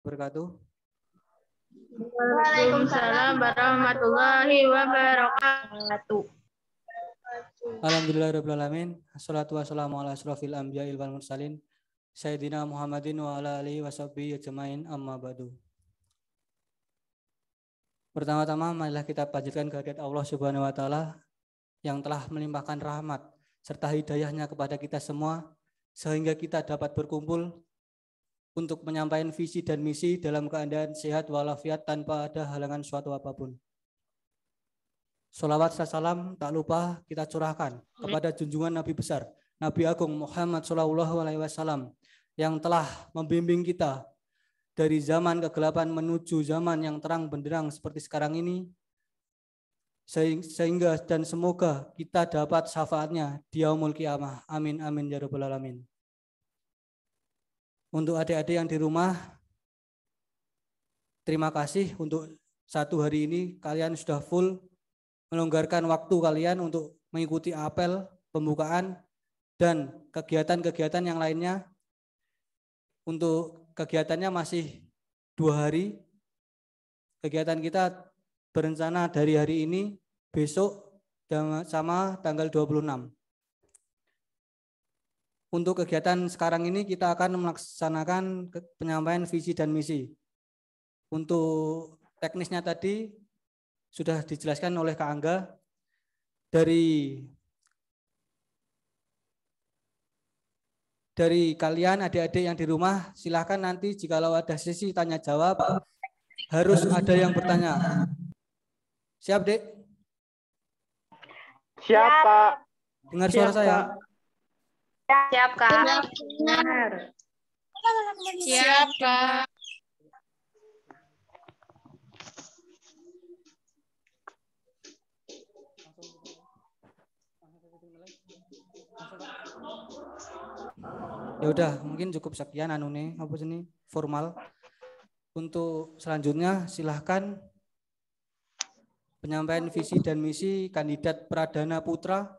wabarakatuh. Waalaikumsalam warahmatullahi wabarakatuh. Alhamdulillahirrahmanirrahim. Assalatu wassalamu ala asrofil anbiya wal mursalin Sayyidina Muhammadin wa ala alihi washabbihi ajmain, amma ba'du. Pertama-tama marilah kita panjatkan kehadirat Allah Subhanahu wa taala yang telah melimpahkan rahmat serta hidayahnya kepada kita semua sehingga kita dapat berkumpul untuk menyampaikan visi dan misi dalam keadaan sehat walafiat tanpa ada halangan suatu apapun. Sholawat dan salam tak lupa kita curahkan kepada junjungan Nabi besar, Nabi Agung Muhammad SAW yang telah membimbing kita dari zaman kegelapan menuju zaman yang terang benderang seperti sekarang ini, sehingga dan semoga kita dapat syafaatnya di yaumul qiyamah. Amin amin ya rabbal alamin. Untuk adik-adik yang di rumah, terima kasih untuk satu hari ini kalian sudah full melonggarkan waktu kalian untuk mengikuti apel, pembukaan, dan kegiatan-kegiatan yang lainnya. Untuk kegiatannya masih 2 hari. Kegiatan kita berencana dari hari ini, besok, sama tanggal 26. Untuk kegiatan sekarang ini kita akan melaksanakan penyampaian visi dan misi. Untuk teknisnya tadi sudah dijelaskan oleh Kak Angga. Dari kalian adik-adik yang di rumah, silahkan nanti jikalau ada sesi tanya jawab harus ada yang bertanya. Siap, Dek? Siap, Kak. Dengar suara saya? Siap, Kak. Siap, Kak. Ya udah, mungkin cukup sekian apa sini formal. Untuk selanjutnya silahkan penyampaian visi dan misi kandidat Pradana Putra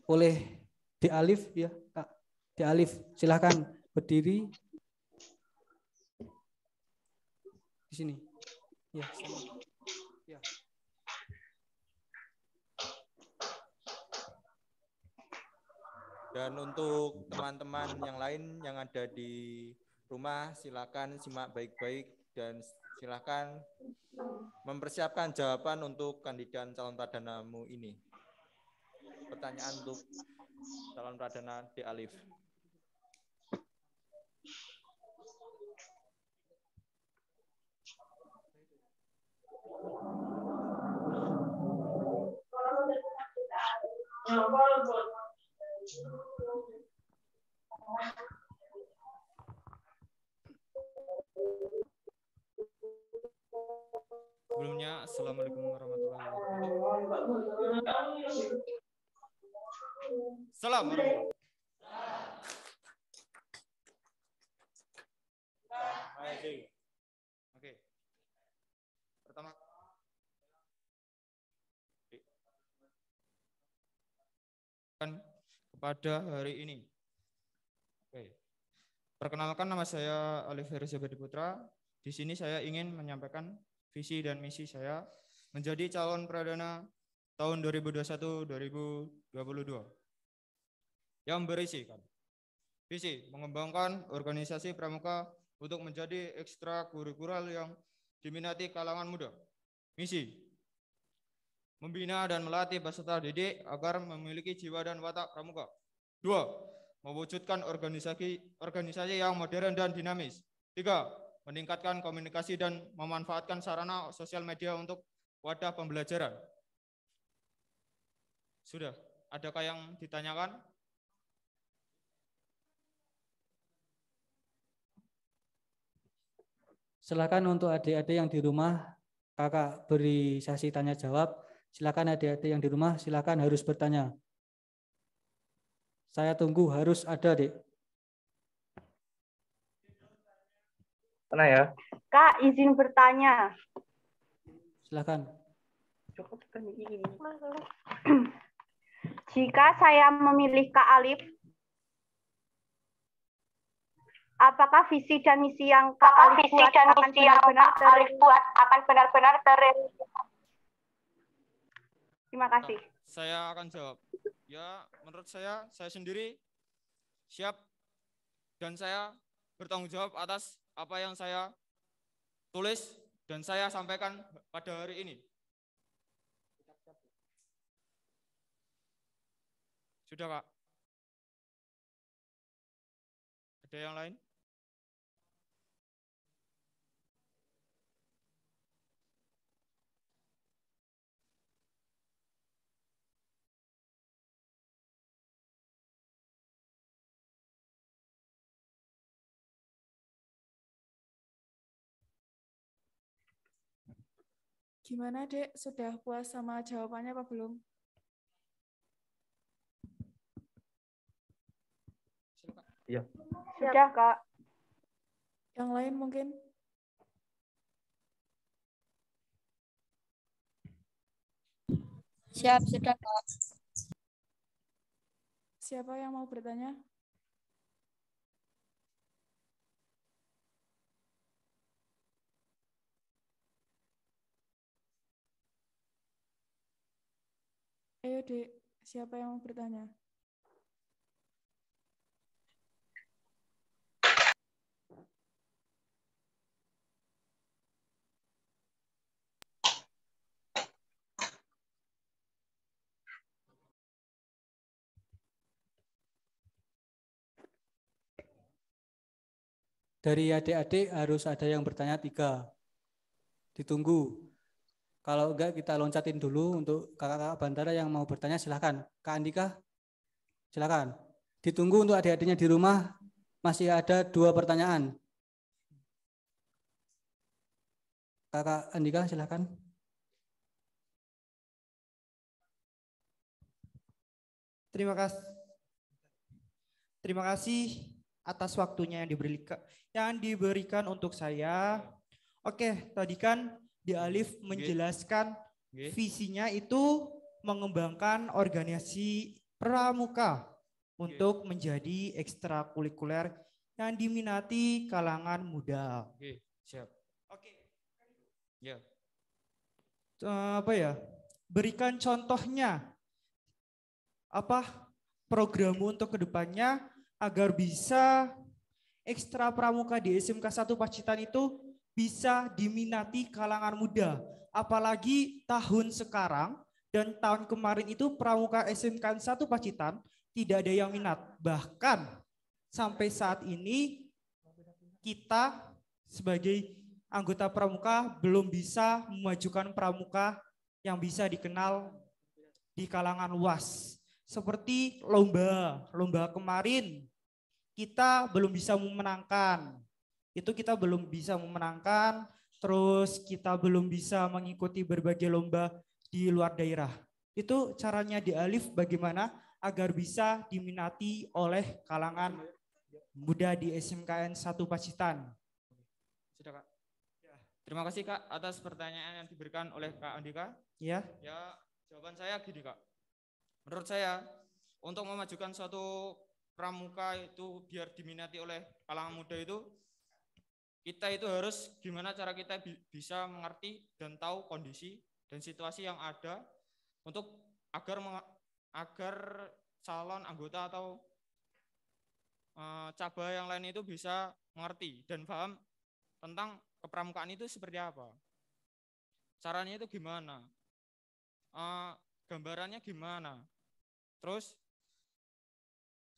oleh D Alif ya, Kak. D Alif, silahkan berdiri di sini. Ya, ya. Dan untuk teman-teman yang lain yang ada di rumah, silakan simak baik-baik dan silakan mempersiapkan jawaban untuk kandidat calon pradanamu ini. Pertanyaan untuk calon pradana D Alif. Sebelumnya, Assalamualaikum warahmatullahi wabarakatuh. Assalamualaikum. Oke. Pertama kepada hari ini. Oke. Perkenalkan, nama saya Alif Heri Zabadi Putra. Di sini saya ingin menyampaikan visi dan misi saya menjadi calon pradana tahun 2021-2022 yang berisikan visi mengembangkan organisasi pramuka untuk menjadi ekstrakurikuler yang diminati kalangan muda. Misi membina dan melatih peserta didik agar memiliki jiwa dan watak pramuka. 2. Mewujudkan organisasi yang modern dan dinamis. 3. Meningkatkan komunikasi dan memanfaatkan sarana sosial media untuk wadah pembelajaran. Sudah, adakah yang ditanyakan? Silakan untuk adik-adik yang di rumah, kakak beri sesi tanya jawab. Silakan adik-adik yang di rumah, silakan harus bertanya. Saya tunggu, harus ada, Dek. Mana ya? Kak, izin bertanya. Silakan. Jika saya memilih Kak Alif, apakah visi dan misi yang Kak Alif buat akan benar-benar terrealisasi? Terima kasih. Saya akan jawab. Ya, menurut saya sendiri siap dan saya bertanggung jawab atas apa yang saya tulis dan saya sampaikan pada hari ini. Sudah, Kak? Ada yang lain? Gimana, Dek? Sudah puas sama jawabannya apa belum? Iya. Sudah, Kak. Yang lain mungkin? Siap, sudah, Kak. Siapa yang mau bertanya? Ayo, Dek. Siapa yang mau bertanya? Dari adik-adik harus ada yang bertanya 3. Ditunggu. Kalau enggak kita loncatin dulu untuk kakak-kakak Bantara yang mau bertanya silahkan. Kak Andika, silahkan. Ditunggu untuk adik-adiknya di rumah masih ada 2 pertanyaan. Kakak Andika silahkan. Terima kasih atas waktunya yang diberikan untuk saya. Oke, tadi kan Di Alif menjelaskan visinya itu mengembangkan organisasi pramuka untuk menjadi ekstrakurikuler yang diminati kalangan muda. Oke, siap. Oke. Ya. Apa ya? Berikan contohnya. Apa programmu untuk kedepannya agar bisa ekstra pramuka di SMK 1 Pacitan itu bisa diminati kalangan muda. Apalagi tahun sekarang dan tahun kemarin itu pramuka SMK 1 Pacitan tidak ada yang minat. Bahkan sampai saat ini kita sebagai anggota pramuka belum bisa memajukan pramuka yang bisa dikenal di kalangan luas. Seperti lomba kemarin kita belum bisa memenangkan. Terus kita belum bisa mengikuti berbagai lomba di luar daerah. Itu caranya Di Alif bagaimana agar bisa diminati oleh kalangan muda di SMKN 1 Pacitan. Sudah, Kak. Terima kasih, Kak, atas pertanyaan yang diberikan oleh Kak Andika. Ya. Ya, jawaban saya gini, Kak. Menurut saya, untuk memajukan suatu pramuka itu biar diminati oleh kalangan muda itu, kita itu harus gimana cara kita bisa mengerti dan tahu kondisi dan situasi yang ada untuk agar calon anggota atau cabang yang lain itu bisa mengerti dan paham tentang kepramukaan itu seperti apa. Caranya itu gimana? Gambarannya gimana? Terus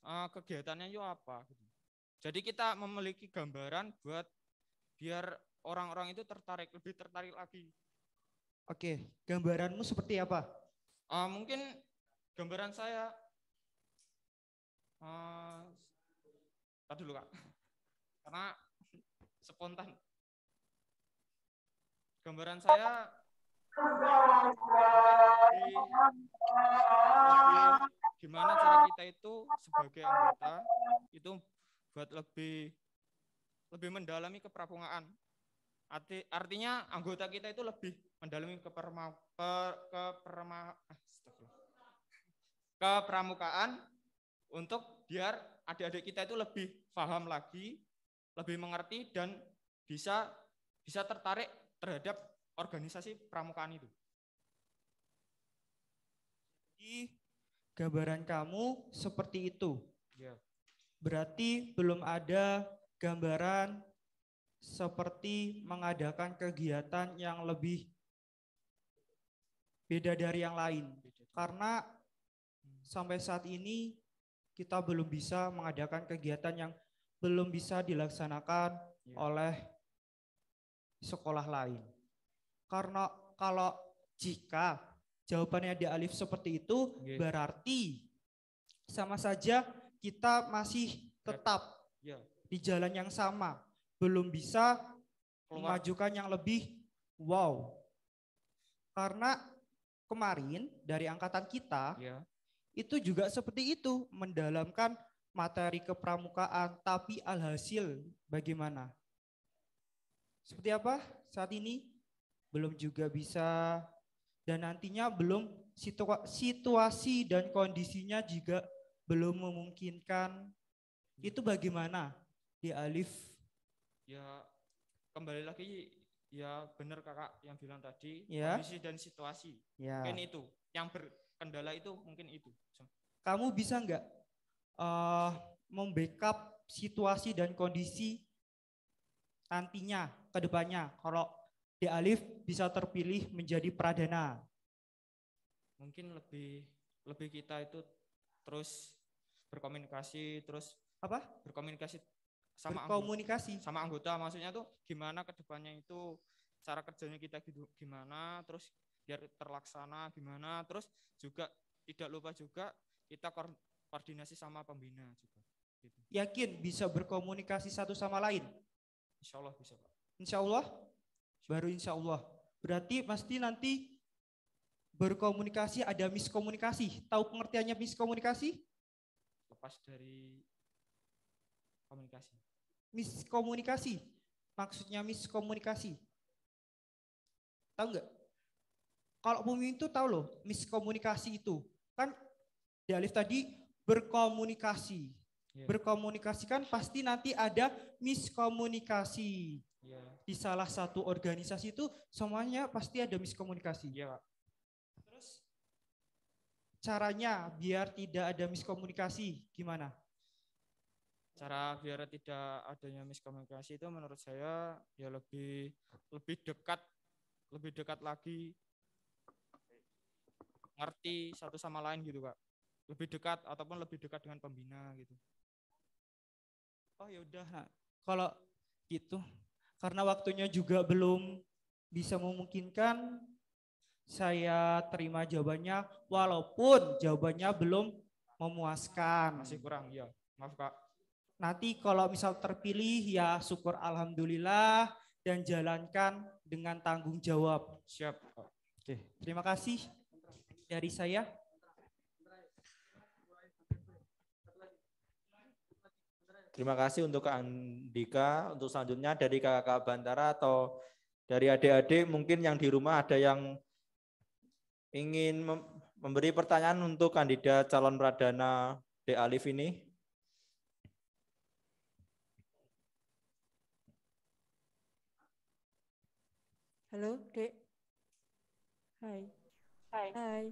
kegiatannya itu apa? Jadi kita memiliki gambaran buat biar orang-orang itu lebih tertarik lagi. Oke, gambaranmu seperti apa? Mungkin gambaran saya, tadi dulu, Kak, karena spontan. Gambaran saya gimana cara kita itu sebagai anggota itu buat lebih mendalami kepramukaan. Artinya anggota kita itu lebih mendalami kepramukaan untuk biar adik-adik kita itu lebih paham lagi lebih mengerti dan bisa tertarik terhadap organisasi pramukaan itu. Jadi gambaran kamu seperti itu. Ya. Berarti belum ada gambaran seperti mengadakan kegiatan yang lebih beda dari yang lain. Karena sampai saat ini kita belum bisa mengadakan kegiatan yang belum bisa dilaksanakan oleh sekolah lain. Karena kalau jika jawabannya di Alif seperti itu, berarti sama saja kita masih tetap di jalan yang sama, belum bisa memajukan yang lebih wow. Karena kemarin dari angkatan kita itu juga seperti itu, mendalamkan materi kepramukaan, tapi alhasil bagaimana? Seperti apa saat ini? Belum juga bisa, dan nantinya belum situasi dan kondisinya juga belum memungkinkan. Itu bagaimana di Alif? Ya kembali lagi, ya benar kakak yang bilang tadi, Ya. kondisi dan situasi. Ya. Mungkin itu yang berkendala, itu mungkin itu. Kamu bisa nggak membackup situasi dan kondisi nantinya ke depannya kalau di Alif bisa terpilih menjadi pradana? Mungkin lebih kita itu terus berkomunikasi, terus Apa? berkomunikasi sama Berkomunikasi. sama anggota, maksudnya tuh gimana ke depannya itu cara kerjanya kita gimana, terus biar terlaksana gimana, terus juga tidak lupa juga kita koordinasi sama pembina juga. Gitu. Yakin bisa berkomunikasi satu sama lain? Insya Allah bisa, Pak. Insya Allah? Baru insya Allah. Berarti pasti nanti berkomunikasi ada miskomunikasi. Tahu pengertiannya miskomunikasi? Lepas dari komunikasi. Miskomunikasi. Maksudnya miskomunikasi. Tahu nggak? Kalau pemimpin itu tahu loh, miskomunikasi itu. Kan di Alif tadi berkomunikasi. Berkomunikasi kan pasti nanti ada miskomunikasi. Di salah satu organisasi itu semuanya pasti ada miskomunikasi. Iya, Pak. Terus caranya biar tidak ada miskomunikasi gimana? Cara biar tidak adanya miskomunikasi itu menurut saya ya lebih dekat lagi, ngerti satu sama lain gitu, Kak. Lebih dekat ataupun lebih dekat dengan pembina gitu. Oh ya udah, nah, kalau gitu karena waktunya juga belum bisa memungkinkan, saya terima jawabannya walaupun jawabannya belum memuaskan. Masih kurang, ya. Maaf, Kak. Nanti kalau misal terpilih ya syukur alhamdulillah dan jalankan dengan tanggung jawab. Siap. Oke, terima kasih dari saya. Terima kasih untuk Kak Andika. Untuk selanjutnya dari kakak Bantara atau dari adik-adik mungkin yang di rumah ada yang ingin memberi pertanyaan untuk kandidat calon pradana D Alif ini. Halo, Dek. Hai. Hai. Hai.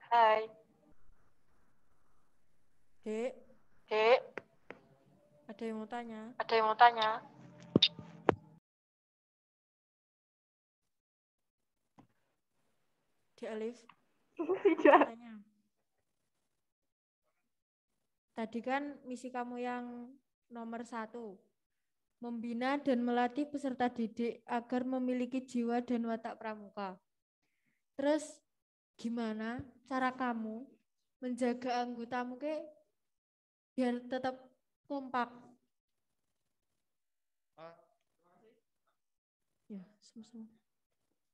Hai. Dek, Dek, ada yang mau tanya? ada yang mau tanya? Dek Alif, Tidak. tanya. Tadi kan misi kamu yang nomor 1, membina dan melatih peserta didik agar memiliki jiwa dan watak pramuka. Terus gimana cara kamu menjaga anggotamu biar tetap kompak? Ya, sama-sama.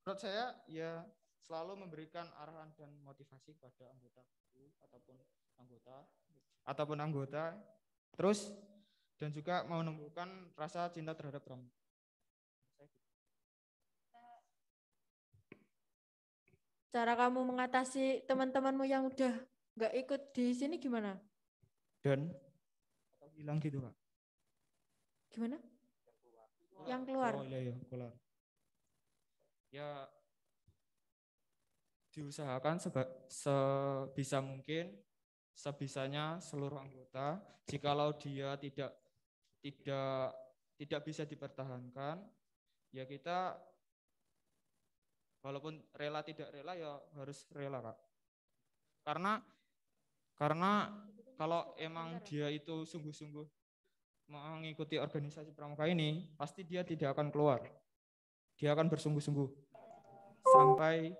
Menurut saya ya selalu memberikan arahan dan motivasi kepada anggota terus dan juga menumbuhkan rasa cinta terhadap pramuka. Cara kamu mengatasi teman-temanmu yang udah nggak ikut di sini gimana? Dan atau hilang gitu, Pak. Gimana? yang keluar. Oh iya, keluar. Ya diusahakan sebisa mungkin, sebisanya seluruh anggota. Jikalau dia tidak bisa dipertahankan, ya kita walaupun rela tidak rela ya harus rela, Kak. Karena kalau emang dia itu sungguh-sungguh mengikuti organisasi pramuka ini, pasti dia tidak akan keluar. Dia akan bersungguh-sungguh sampai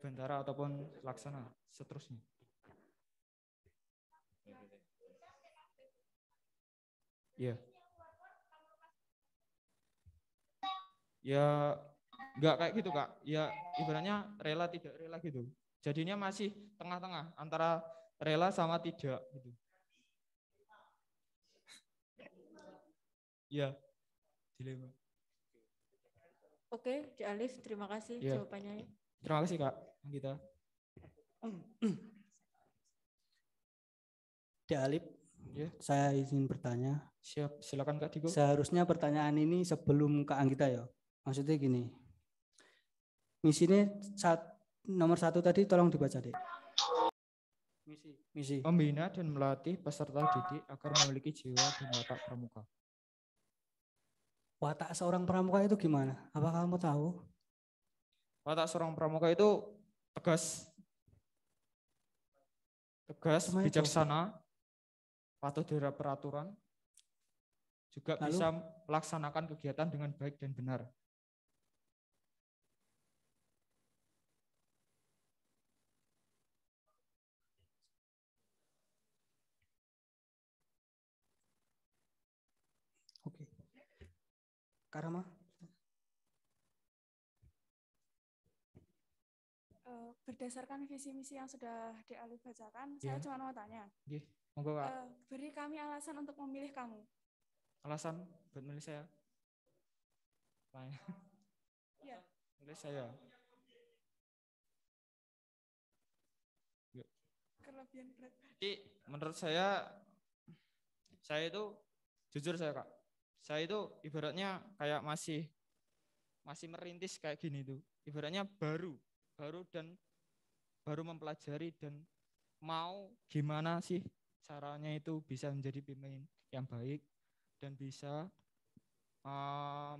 bendara ataupun laksana seterusnya. Ya. Ya enggak kayak gitu, Kak. Ya ibaratnya rela tidak rela gitu. Jadinya masih tengah-tengah antara rela sama tidak gitu. Ya, dilema. Oke, Di Alif, terima kasih Ya. jawabannya. Terima kasih, Kak. Kita. Di Alif, Ya. saya izin bertanya. Siap, silakan Kak Diko. Seharusnya pertanyaan ini sebelum Kak Anggita ya. Maksudnya gini. Misi ini nomor 1 tadi tolong dibaca, Dek. Misi. Membina dan melatih peserta didik agar memiliki jiwa dan watak pramuka. Watak seorang pramuka itu gimana? Apa kamu tahu? Watak seorang pramuka itu tegas, bijaksana, patuh terhadap peraturan, juga Lalu? bisa melaksanakan kegiatan dengan baik dan benar. Oke. Karama? Berdasarkan visi misi yang sudah Di Alif bacakan, Ya. saya cuma mau tanya. Monggo, Kak. Beri kami alasan untuk memilih kamu. Alasan buat milih saya? Ya. Milih saya. Kelebihan berat. Jadi menurut saya itu jujur saya, Kak. Saya itu ibaratnya kayak masih merintis kayak gini tuh. Ibaratnya baru dan baru mempelajari dan mau gimana sih caranya itu bisa menjadi pemain yang baik dan bisa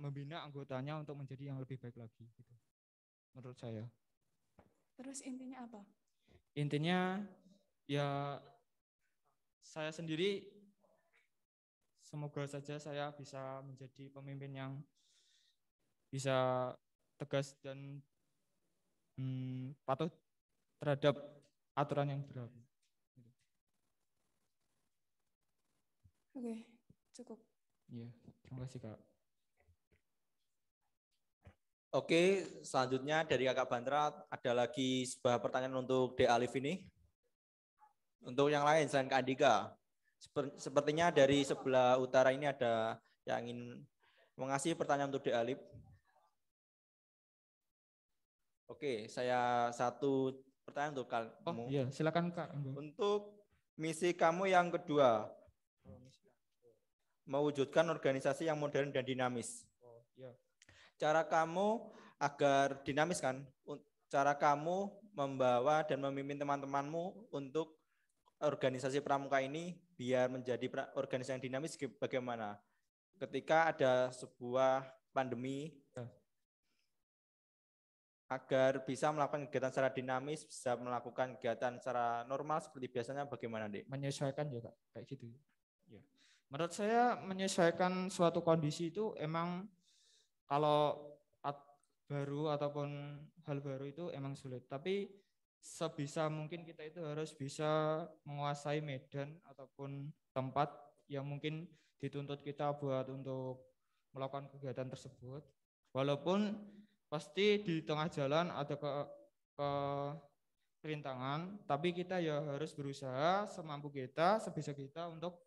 membina anggotanya untuk menjadi yang lebih baik lagi gitu. Menurut saya. Terus intinya apa? Intinya ya saya sendiri semoga saja saya bisa menjadi pemimpin yang bisa tegas dan patuh terhadap aturan yang berlaku. Oke, cukup. Iya, terima kasih, Kak. Oke, selanjutnya dari Kakak Bandra ada lagi sebuah pertanyaan untuk De Alif ini. Untuk yang lain selain Kak Andika, sepertinya dari sebelah utara ini ada yang ingin mengasih pertanyaan untuk De Alif. Oke, saya satu pertanyaan untuk kamu. Oh iya, silakan Kak. Untuk misi kamu yang kedua, mewujudkan organisasi yang modern dan dinamis. Oh iya. Cara kamu agar dinamis kan? Cara kamu membawa dan memimpin teman-temanmu untuk organisasi pramuka ini biar menjadi organisasi yang dinamis bagaimana? Ketika ada sebuah pandemi, agar bisa melakukan kegiatan secara dinamis, bisa melakukan kegiatan secara normal seperti biasanya bagaimana, Dek? Menyesuaikan juga kayak gitu. Ya. Menurut saya menyesuaikan suatu kondisi itu emang kalau baru ataupun hal baru itu emang sulit. Tapi sebisa mungkin kita itu harus bisa menguasai medan ataupun tempat yang mungkin dituntut kita buat untuk melakukan kegiatan tersebut. Walaupun pasti di tengah jalan ada kerintangan, tapi kita ya harus berusaha semampu kita, sebisa kita untuk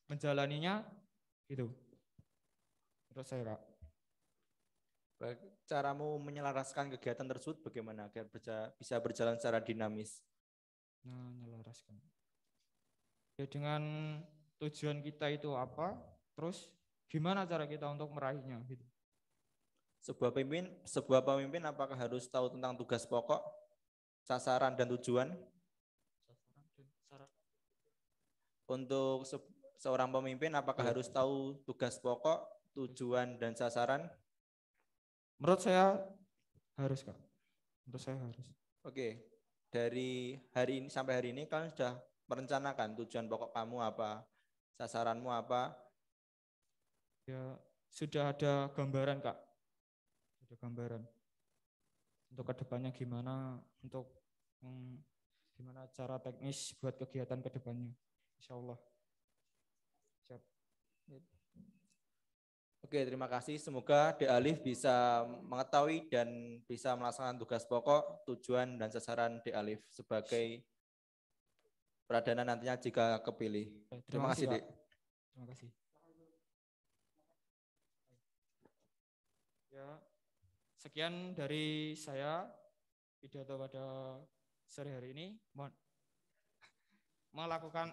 menjalaninya gitu. Menurut saya, Kak. Baik, caramu menyelaraskan kegiatan tersebut bagaimana agar bisa berjalan secara dinamis? Nah, menyelaraskan. Ya dengan tujuan kita itu apa, terus gimana cara kita untuk meraihnya gitu. Sebuah pemimpin apakah harus tahu tentang tugas pokok, sasaran dan tujuan? Untuk seorang pemimpin apakah harus tahu tugas pokok, tujuan dan sasaran? Menurut saya harus, Kak. Menurut saya harus. Oke. Dari hari ini sampai hari ini kalian sudah merencanakan tujuan pokok kamu apa, sasaranmu apa? Ya, sudah ada gambaran, Kak. Sudah gambaran. Untuk kedepannya gimana, untuk gimana cara teknis buat kegiatan kedepannya. Insya Allah. Siap. Oke, terima kasih. Semoga D Alif bisa mengetahui dan bisa melaksanakan tugas pokok, tujuan, dan sasaran D Alif sebagai pradana nantinya jika kepilih. Terima kasih, Dek. Terima kasih. Ya, sekian dari saya pidato pada sore hari ini. Mohon melakukan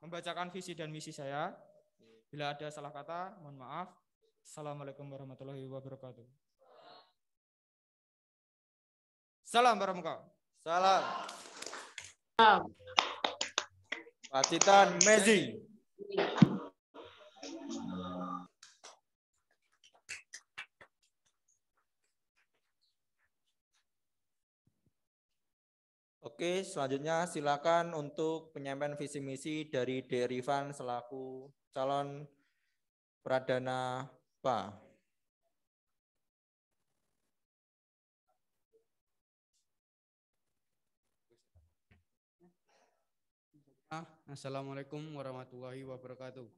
membacakan visi dan misi saya. Bila ada salah kata, mohon maaf. Assalamualaikum warahmatullahi wabarakatuh. Salam Pramuka. Salam. Pacitan Mezi. Oke, selanjutnya silakan untuk penyampaian visi misi dari D. Rifan selaku calon pradana PA. Assalamualaikum warahmatullahi wabarakatuh.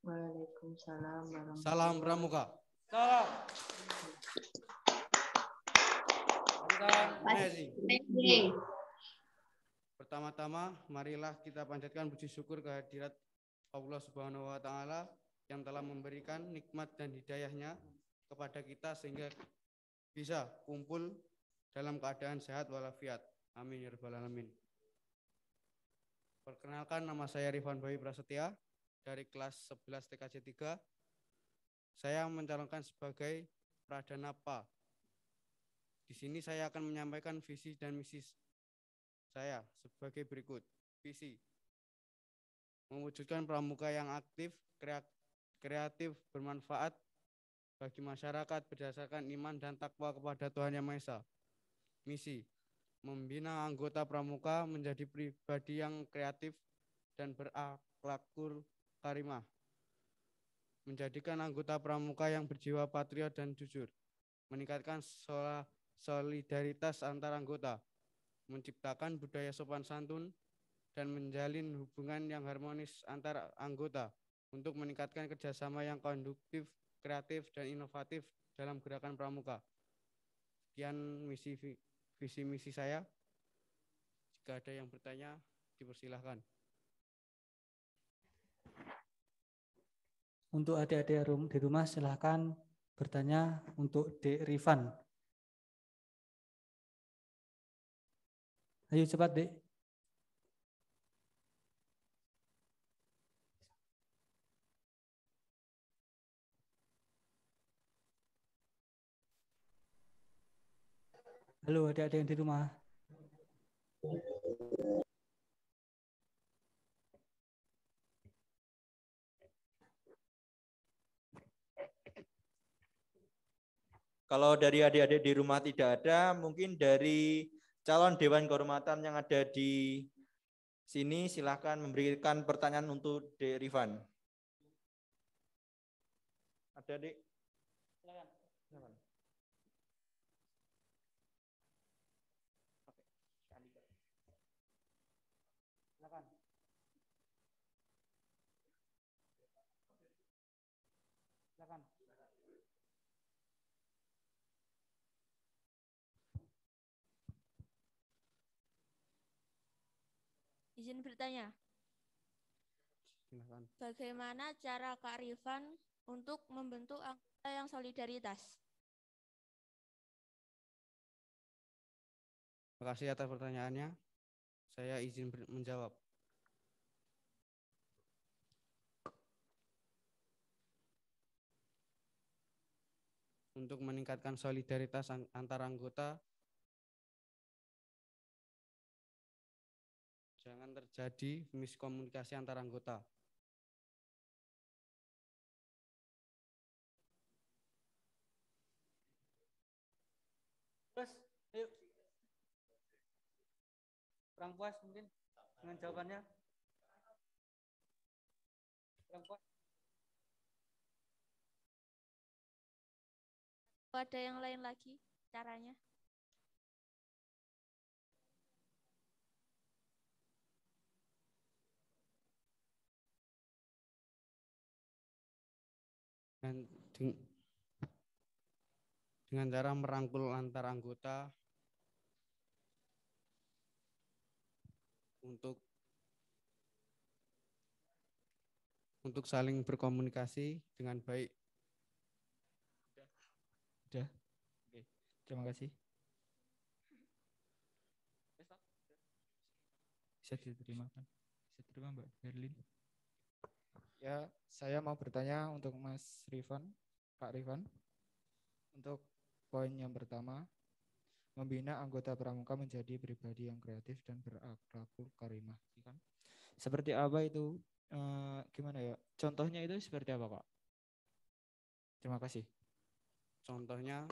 Waalaikumsalam warahmatullahi Salam Pramuka. Salam. Pertama-tama, marilah kita panjatkan puji syukur kehadirat Allah Subhanahu wa Ta'ala yang telah memberikan nikmat dan hidayahnya kepada kita sehingga bisa kumpul dalam keadaan sehat walafiat. Amin ya rabbal alamin. Perkenalkan, nama saya Rifan Bayu Prasetya dari kelas 11 TKJ 3. Saya mencalonkan sebagai pradana PA. Di sini saya akan menyampaikan visi dan misi saya sebagai berikut. Visi: mewujudkan pramuka yang aktif, kreatif, bermanfaat bagi masyarakat berdasarkan iman dan takwa kepada Tuhan Yang Maha Esa. Misi: membina anggota pramuka menjadi pribadi yang kreatif dan berakhlakul karimah. Menjadikan anggota pramuka yang berjiwa patriot dan jujur. Meningkatkan solidaritas antar anggota. Menciptakan budaya sopan santun dan menjalin hubungan yang harmonis antar anggota untuk meningkatkan kerjasama yang konduktif, kreatif, dan inovatif dalam gerakan pramuka. Sekian visi misi saya. Jika ada yang bertanya, dipersilahkan. Untuk adik-adik di rumah silahkan bertanya untuk Dek Rifan. Ayo cepat, Dek. Halo adik-adik yang di rumah. Kalau dari adik-adik di rumah tidak ada, mungkin dari calon Dewan Kehormatan yang ada di sini silakan memberikan pertanyaan untuk Dek Rifan. Ada, Dek? Silakan. Silakan. Oke. Silakan. Silakan. Izin bertanya. Silakan. Bagaimana cara Kak Rifan untuk membentuk anggota yang solidaritas? Terima kasih atas pertanyaannya. Saya izin menjawab. untuk meningkatkan solidaritas antar anggota. Jangan terjadi miskomunikasi antar anggota. Terus, ayo. Kurang puas mungkin dengan jawabannya? Kurang puas? Ada yang lain lagi caranya? Dan dengan cara merangkul antar anggota untuk saling berkomunikasi dengan baik. Udah. Oke. Terima kasih. Bisa diterima kan? Bisa diterima Mbak Berlin. Ya, saya mau bertanya untuk Mas Rifan, Pak Rifan. Untuk poin yang pertama, membina anggota pramuka menjadi pribadi yang kreatif dan berakhlakul karimah. Kan? Seperti apa itu? Gimana ya? Contohnya itu seperti apa, Pak? Terima kasih. Contohnya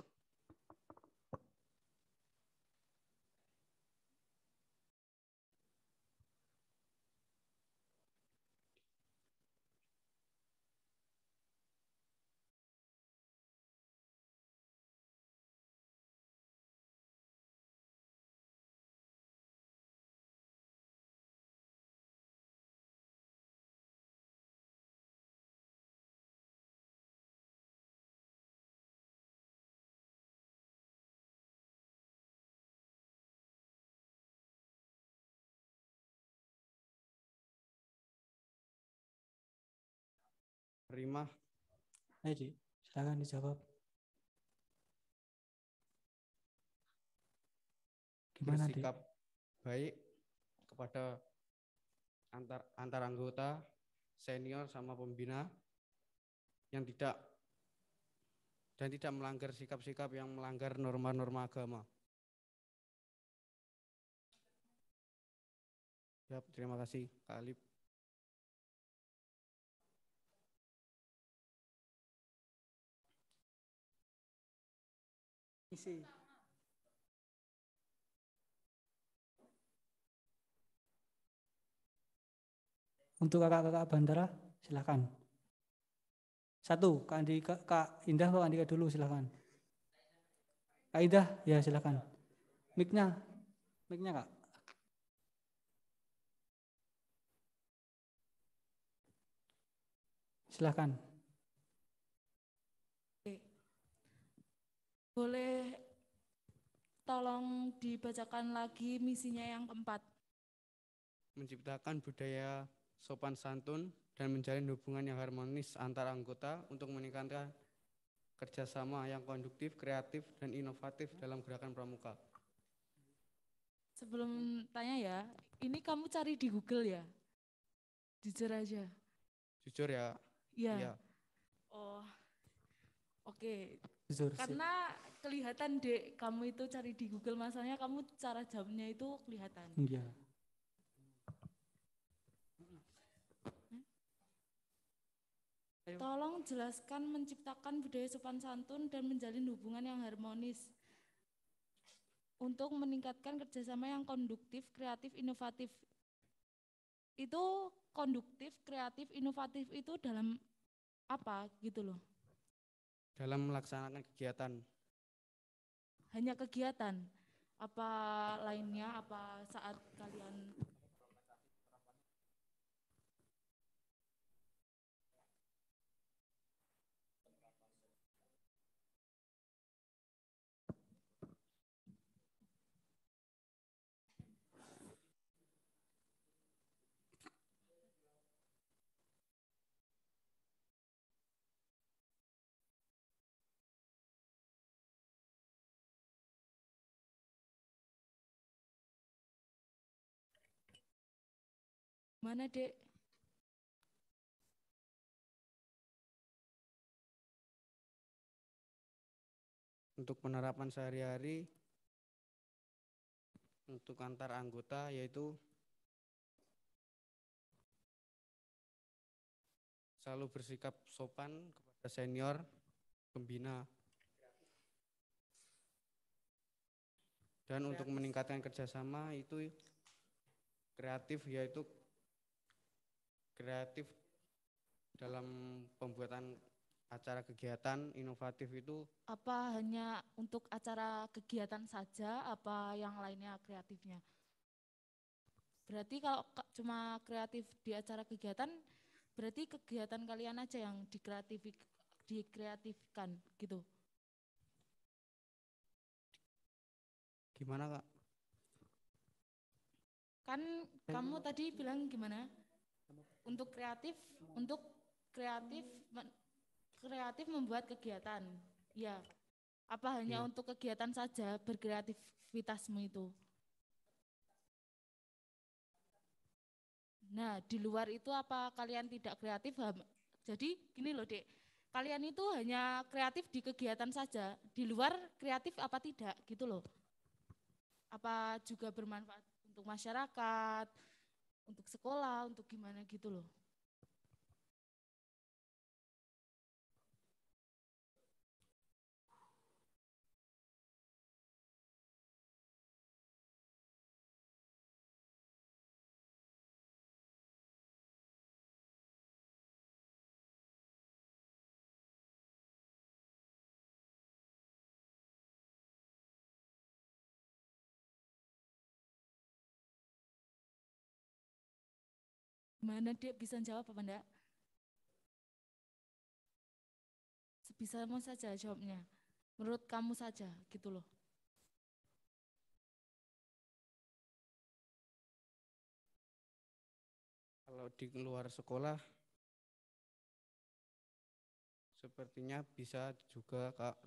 karimah. Ayo, Ci. Silakan dijawab. Gimana, Dik? Bersikap baik kepada antar anggota, senior sama pembina yang tidak melanggar sikap-sikap yang melanggar norma-norma agama. Ya, terima kasih, Kak Alif. Isi. Untuk kakak-kakak bandara, silakan. Satu, Kak Andika, Kak Indah, Kak Andika dulu, silakan. Kak Indah, ya silakan. Mic-nya, Kak. Silakan. Boleh tolong dibacakan lagi misinya yang keempat. Menciptakan budaya sopan santun dan menjalin hubungan yang harmonis antar anggota untuk meningkatkan kerjasama yang konduktif, kreatif, dan inovatif dalam gerakan pramuka. Sebelum tanya ya, ini kamu cari di Google ya? Jujur aja. Jujur ya? Iya. Iya. Oh, oke. Jujur. Karena kelihatan Dek, kamu itu cari di Google, masalahnya kamu cara jawabnya itu kelihatan. Iya. Tolong jelaskan menciptakan budaya sopan santun dan menjalin hubungan yang harmonis untuk meningkatkan kerjasama yang konduktif, kreatif, inovatif. Itu konduktif, kreatif, inovatif itu dalam apa gitu loh? Dalam melaksanakan kegiatan. Hanya kegiatan? Apa lainnya? Apa saat kalian mana Dek? untuk penerapan sehari-hari untuk antar anggota, yaitu selalu bersikap sopan kepada senior, pembina. Dan untuk meningkatkan kerjasama itu kreatif, yaitu kreatif dalam pembuatan acara kegiatan inovatif itu. Apa hanya untuk acara kegiatan saja, apa yang lainnya kreatifnya? Berarti kalau cuma kreatif di acara kegiatan, berarti kegiatan kalian aja yang dikreatifkan gitu. Gimana, Kak? Kan kamu tadi bilang gimana? Untuk kreatif membuat kegiatan. Ya. Apa hanya untuk kegiatan saja berkreativitasmu itu? Nah, di luar itu apa kalian tidak kreatif? Jadi gini loh, Dek. Kalian itu hanya kreatif di kegiatan saja. Di luar kreatif apa tidak gitu loh. Apa juga bermanfaat untuk masyarakat, untuk sekolah, untuk gimana gitu loh. Gimana dia bisa jawab apa enggak? Sebisamu saja jawabnya. Menurut kamu saja gitu loh. Kalau di luar sekolah sepertinya bisa juga, Kak.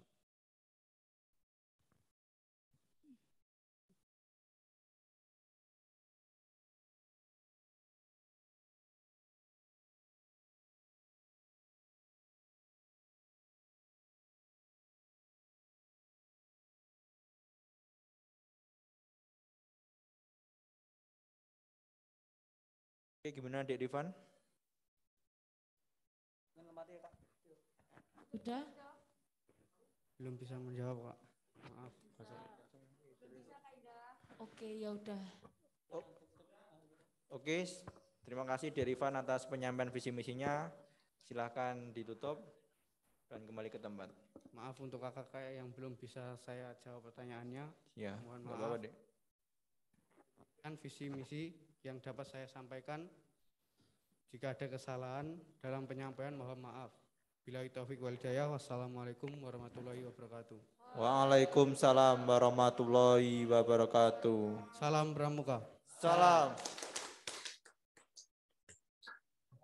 Oke, gimana Dek Divan? Udah? Belum bisa menjawab, Kak. Maaf. Oke, ya udah. Oke, terima kasih Dek Divan atas penyampaian visi misinya. Silahkan ditutup dan kembali ke tempat. Maaf untuk kakak yang belum bisa saya jawab pertanyaannya. Ya, mohon nggak maaf. apa-apa, Dek. Kan visi misi yang dapat saya sampaikan. Jika ada kesalahan dalam penyampaian, mohon maaf. Billahi taufik wal hidayah. Wassalamualaikum warahmatullahi wabarakatuh. Waalaikumsalam warahmatullahi wabarakatuh. Salam Pramuka. Salam.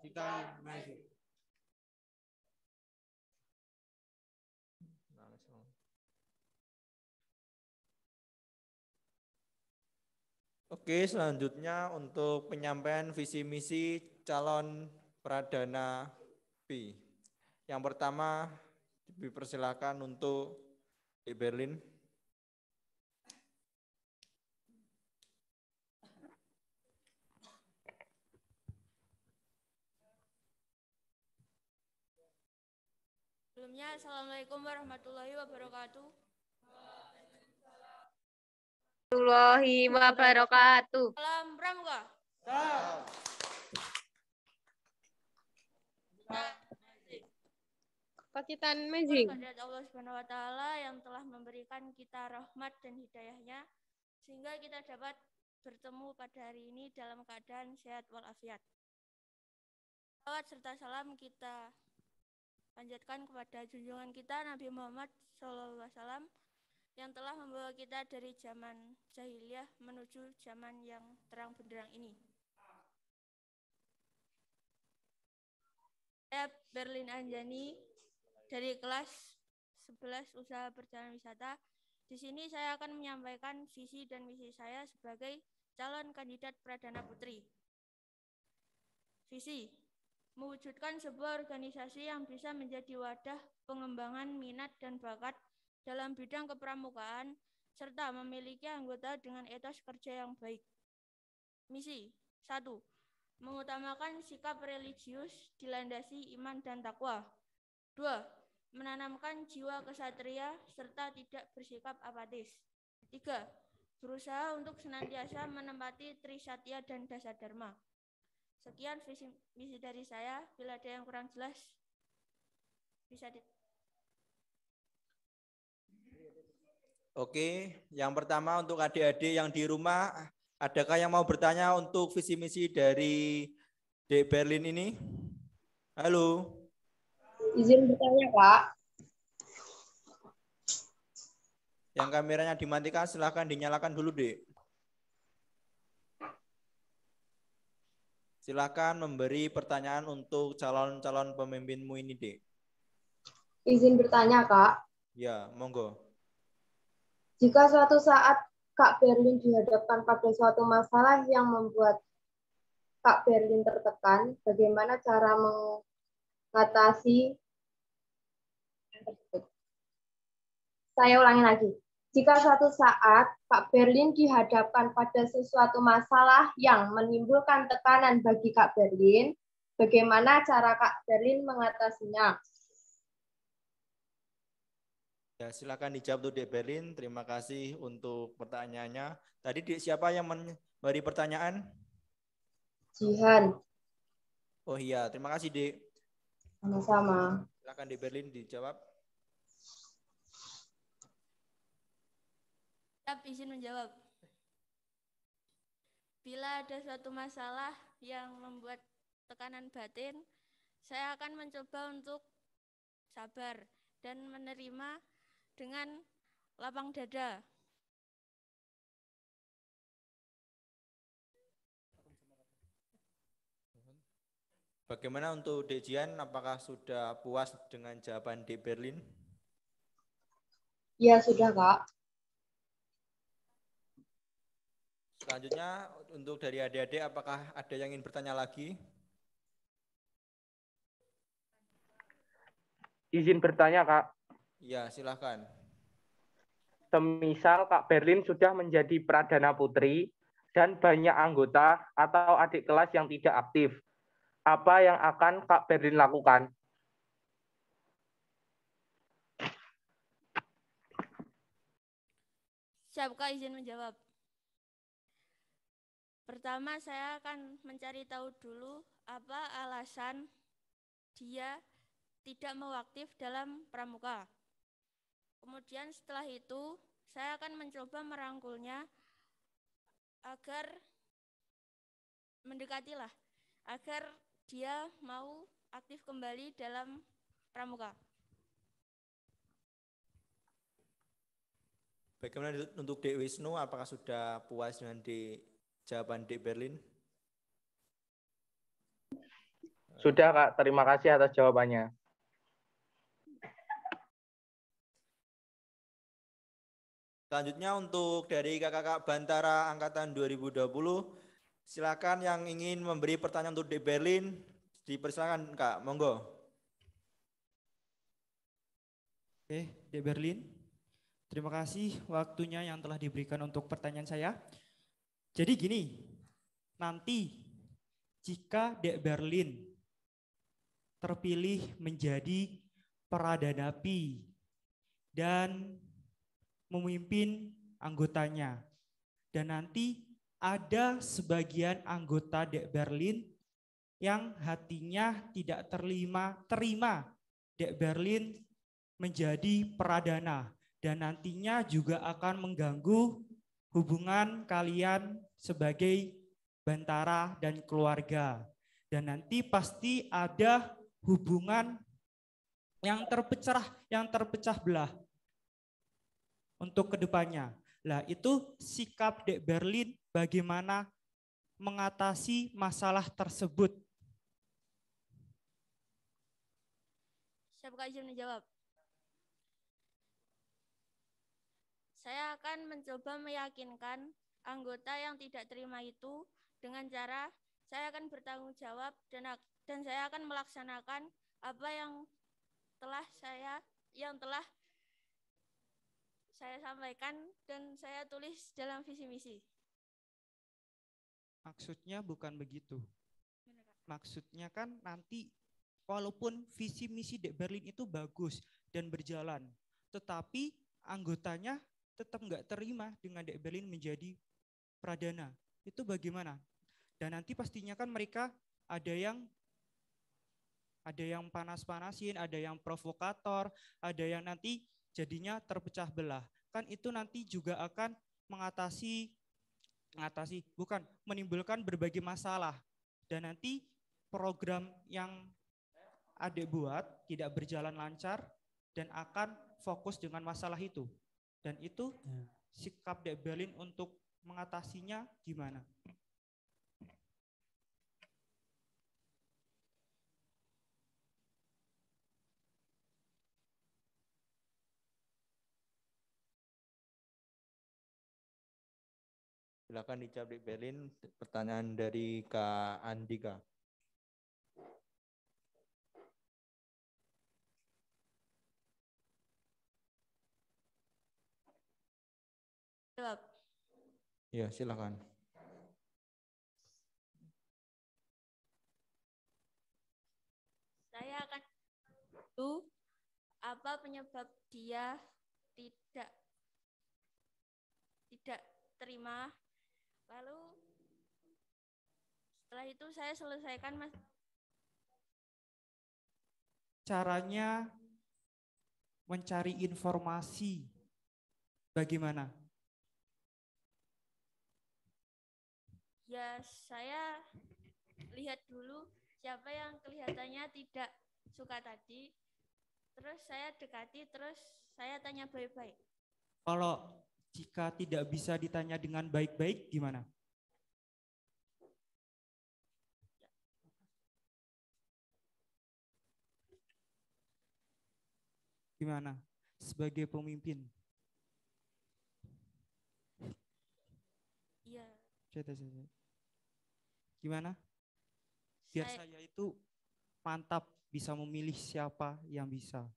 Kita maju. Oke, selanjutnya untuk penyampaian visi misi calon Pradana B. Yang pertama dipersilakan untuk di Berlin. Sebelumnya, Assalamualaikum warahmatullahi wabarakatuh. Warahmatullahi wabarakatuh. Salam Pramuka. Salam. Pakitan Amazing. Kepada Allah Subhanahu wa taala yang telah memberikan kita rahmat dan hidayahnya sehingga kita dapat bertemu pada hari ini dalam keadaan sehat walafiat. Salawat serta salam kita panjatkan kepada junjungan kita Nabi Muhammad SAW yang telah membawa kita dari zaman jahiliyah menuju zaman yang terang benderang ini. Saya Berlin Anjani dari kelas 11 Usaha Perjalanan Wisata. Di sini saya akan menyampaikan visi dan misi saya sebagai calon kandidat Pradana Putri. Visi, mewujudkan sebuah organisasi yang bisa menjadi wadah pengembangan minat dan bakat dalam bidang kepramukaan, serta memiliki anggota dengan etos kerja yang baik. Misi 1. Mengutamakan sikap religius dilandasi iman dan takwa. 2. Menanamkan jiwa kesatria serta tidak bersikap apatis. 3. Berusaha untuk senantiasa menempati Trisatya dan Dasadharma. Sekian visi misi dari saya. Bila ada yang kurang jelas, bisa Oke, yang pertama untuk adik-adik yang di rumah, adakah yang mau bertanya untuk visi misi dari Dek Berlin ini? Halo. Izin bertanya, Kak. Yang kameranya dimatikan silahkan dinyalakan dulu, Dek. Silakan memberi pertanyaan untuk calon-calon pemimpinmu ini, Dek. Izin bertanya, Kak. Ya, monggo. Jika suatu saat Kak Berlin dihadapkan pada suatu masalah yang membuat Kak Berlin tertekan, bagaimana cara mengatasi? Saya ulangi lagi. Jika suatu saat Kak Berlin dihadapkan pada sesuatu masalah yang menimbulkan tekanan bagi Kak Berlin, bagaimana cara Kak Berlin mengatasinya? Ya, silakan dijawab tuh Dek Berlin. Terima kasih untuk pertanyaannya. Tadi Dek siapa yang memberi pertanyaan? Jihan. Oh iya, terima kasih Dek. Sama-sama. Silakan Dek Berlin dijawab. Siap, izin menjawab. Bila ada suatu masalah yang membuat tekanan batin, saya akan mencoba untuk sabar dan menerima dengan lapang dada. Bagaimana untuk Dek Jian? Apakah sudah puas dengan jawaban Dek Berlin? Ya, sudah, Kak. Selanjutnya untuk dari adik-adik, apakah ada yang ingin bertanya lagi? Izin bertanya, Kak. Ya, silahkan. Semisal Kak Berlin sudah menjadi Pradana Putri dan banyak anggota atau adik kelas yang tidak aktif, apa yang akan Kak Berlin lakukan? Siap, Kak, izin menjawab. Pertama, saya akan mencari tahu dulu apa alasan dia tidak mau aktif dalam pramuka. Kemudian setelah itu, saya akan mencoba merangkulnya agar mendekatilah, agar dia mau aktif kembali dalam pramuka. Bagaimana untuk Dek Wisnu? Apakah sudah puas dengan jawaban Dek Berlin? Sudah, Kak. Terima kasih atas jawabannya. Selanjutnya untuk dari kakak-kakak Bantara Angkatan 2020, silakan yang ingin memberi pertanyaan untuk Dek Berlin, dipersilakan Kak, monggo. Oke, Dek Berlin, terima kasih waktunya yang telah diberikan untuk pertanyaan saya. Jadi gini, nanti jika Dek Berlin terpilih menjadi Pradanapi dan memimpin anggotanya, dan nanti ada sebagian anggota Dek Berlin yang hatinya tidak terima Dek Berlin menjadi Pradana, dan nantinya juga akan mengganggu hubungan kalian sebagai Bantara dan keluarga, dan nanti pasti ada hubungan yang terpecah belah untuk kedepannya. Lah itu sikap Dek Berlin bagaimana mengatasi masalah tersebut? Siap, Kak, izin menjawab. Saya akan mencoba meyakinkan anggota yang tidak terima itu dengan cara saya akan bertanggung jawab dan saya akan melaksanakan apa yang telah saya sampaikan dan saya tulis dalam visi misi. Maksudnya bukan begitu. Maksudnya kan nanti walaupun visi misi Dek Berlin itu bagus dan berjalan, tetapi anggotanya tetap nggak terima dengan Dek Berlin menjadi pradana. Itu bagaimana? Dan nanti pastinya kan mereka ada yang panas-panasin, ada yang provokator, ada yang nanti jadinya terpecah belah. Kan itu nanti juga akan menimbulkan berbagai masalah. Dan nanti program yang adik buat tidak berjalan lancar dan akan fokus dengan masalah itu. Dan itu sikap Dek Berlin untuk mengatasinya gimana? Silakan dijawab Dek Berlin. Pertanyaan dari Kak Andika. Jawab. Ya, silakan. Saya akan tahu apa penyebab dia tidak terima. Lalu setelah itu saya selesaikan, Mas. Caranya mencari informasi bagaimana? Ya, saya lihat dulu siapa yang kelihatannya tidak suka tadi. Terus saya dekati, terus saya tanya baik-baik. Kalau jika tidak bisa ditanya dengan baik-baik, gimana? Gimana? Sebagai pemimpin. Iya. Gimana? Biar saya itu mantap bisa memilih siapa yang bisa.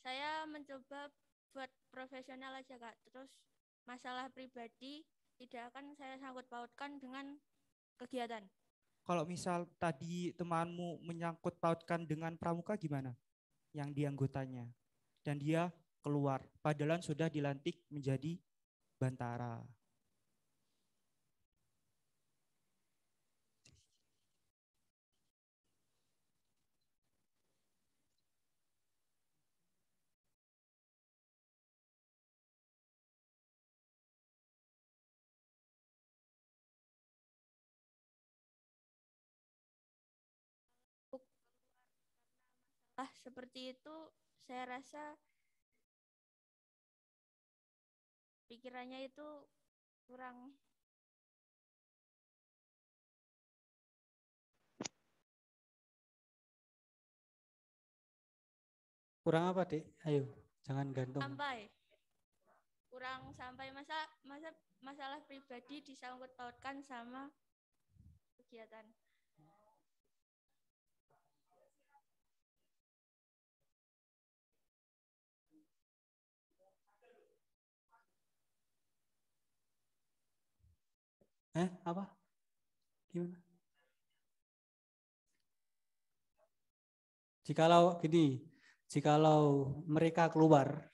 Saya mencoba buat profesional aja, Kak. Terus masalah pribadi tidak akan saya sangkut pautkan dengan kegiatan. Kalau misal tadi temanmu menyangkut pautkan dengan pramuka gimana? Yang di anggotanya. Dan dia keluar. Padahal sudah dilantik menjadi bantara. Seperti itu saya rasa pikirannya itu kurang. Kurang apa, Dek? Ayo, jangan gantung. Kurang sampai masalah pribadi disangkut pautkan sama kegiatan. Apa? Gimana? Jikalau mereka keluar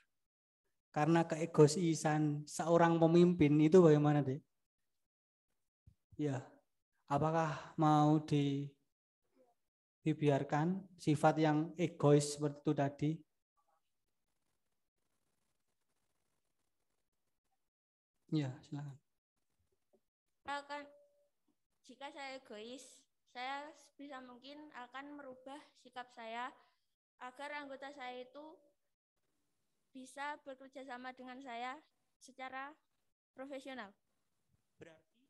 karena keegoisan seorang pemimpin itu bagaimana, Dek? Ya, apakah mau dibiarkan sifat yang egois seperti itu tadi? Ya, silakan. Jika saya egois, saya bisa mungkin akan merubah sikap saya agar anggota saya itu bisa bekerja sama dengan saya secara profesional. Berarti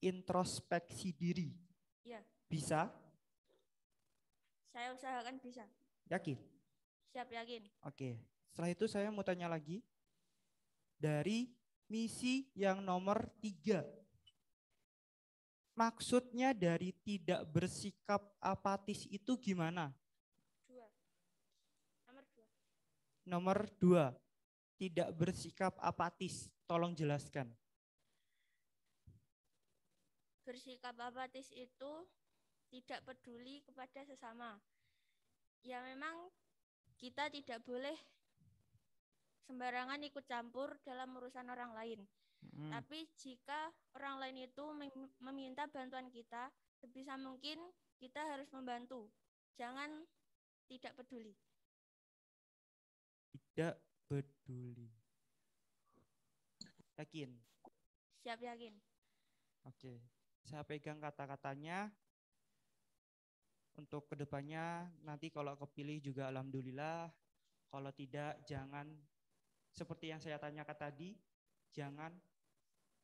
introspeksi diri. Ya. Bisa? Saya usahakan bisa. Yakin? Siap, yakin. Oke. Setelah itu saya mau tanya lagi. Dari misi yang nomor 3. Maksudnya dari tidak bersikap apatis itu gimana? Nomor 2. Nomor 2. tidak bersikap apatis. Tolong jelaskan. Bersikap apatis itu tidak peduli kepada sesama. Ya memang kita tidak boleh sembarangan ikut campur dalam urusan orang lain. Tapi jika orang lain itu meminta bantuan kita, sebisa mungkin kita harus membantu. Jangan tidak peduli. Tidak peduli. Yakin? Siap, yakin. Oke, saya pegang kata-katanya. Untuk kedepannya nanti kalau kepilih juga alhamdulillah. Kalau tidak jangan seperti yang saya tanyakan tadi, jangan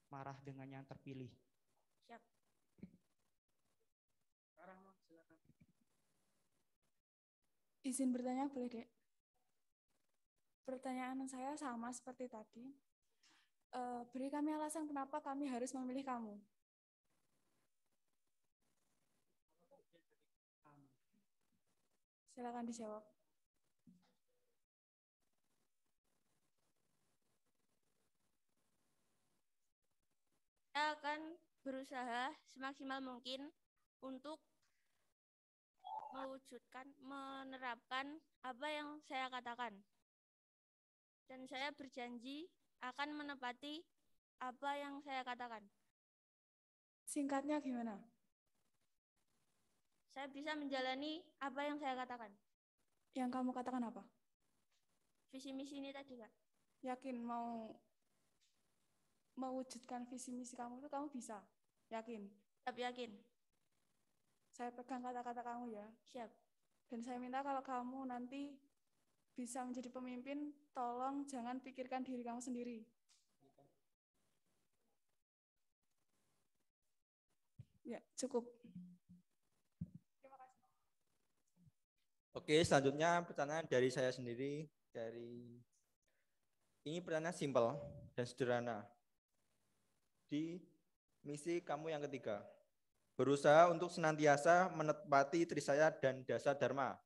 marah dengan yang terpilih. Siap. Izin bertanya boleh, Dek? Pertanyaan saya sama seperti tadi. Beri kami alasan kenapa kami harus memilih kamu. Silakan dijawab. Saya akan berusaha semaksimal mungkin untuk mewujudkan, menerapkan apa yang saya katakan. Dan saya berjanji akan menepati apa yang saya katakan. Singkatnya gimana? Saya bisa menjalani apa yang saya katakan. Yang kamu katakan apa? Visi misi ini tadi, Kak. Yakin mau mewujudkan visi misi kamu itu kamu bisa? Yakin? Siap, yakin. Saya pegang kata-kata kamu ya. Siap. Dan saya minta kalau kamu nanti bisa menjadi pemimpin, tolong jangan pikirkan diri kamu sendiri. Ya, cukup. Terima kasih. Oke, selanjutnya pertanyaan dari saya sendiri. Ini pertanyaan simpel dan sederhana. Di misi kamu yang ketiga, berusaha untuk senantiasa menepati trisaya dan dasa dharma.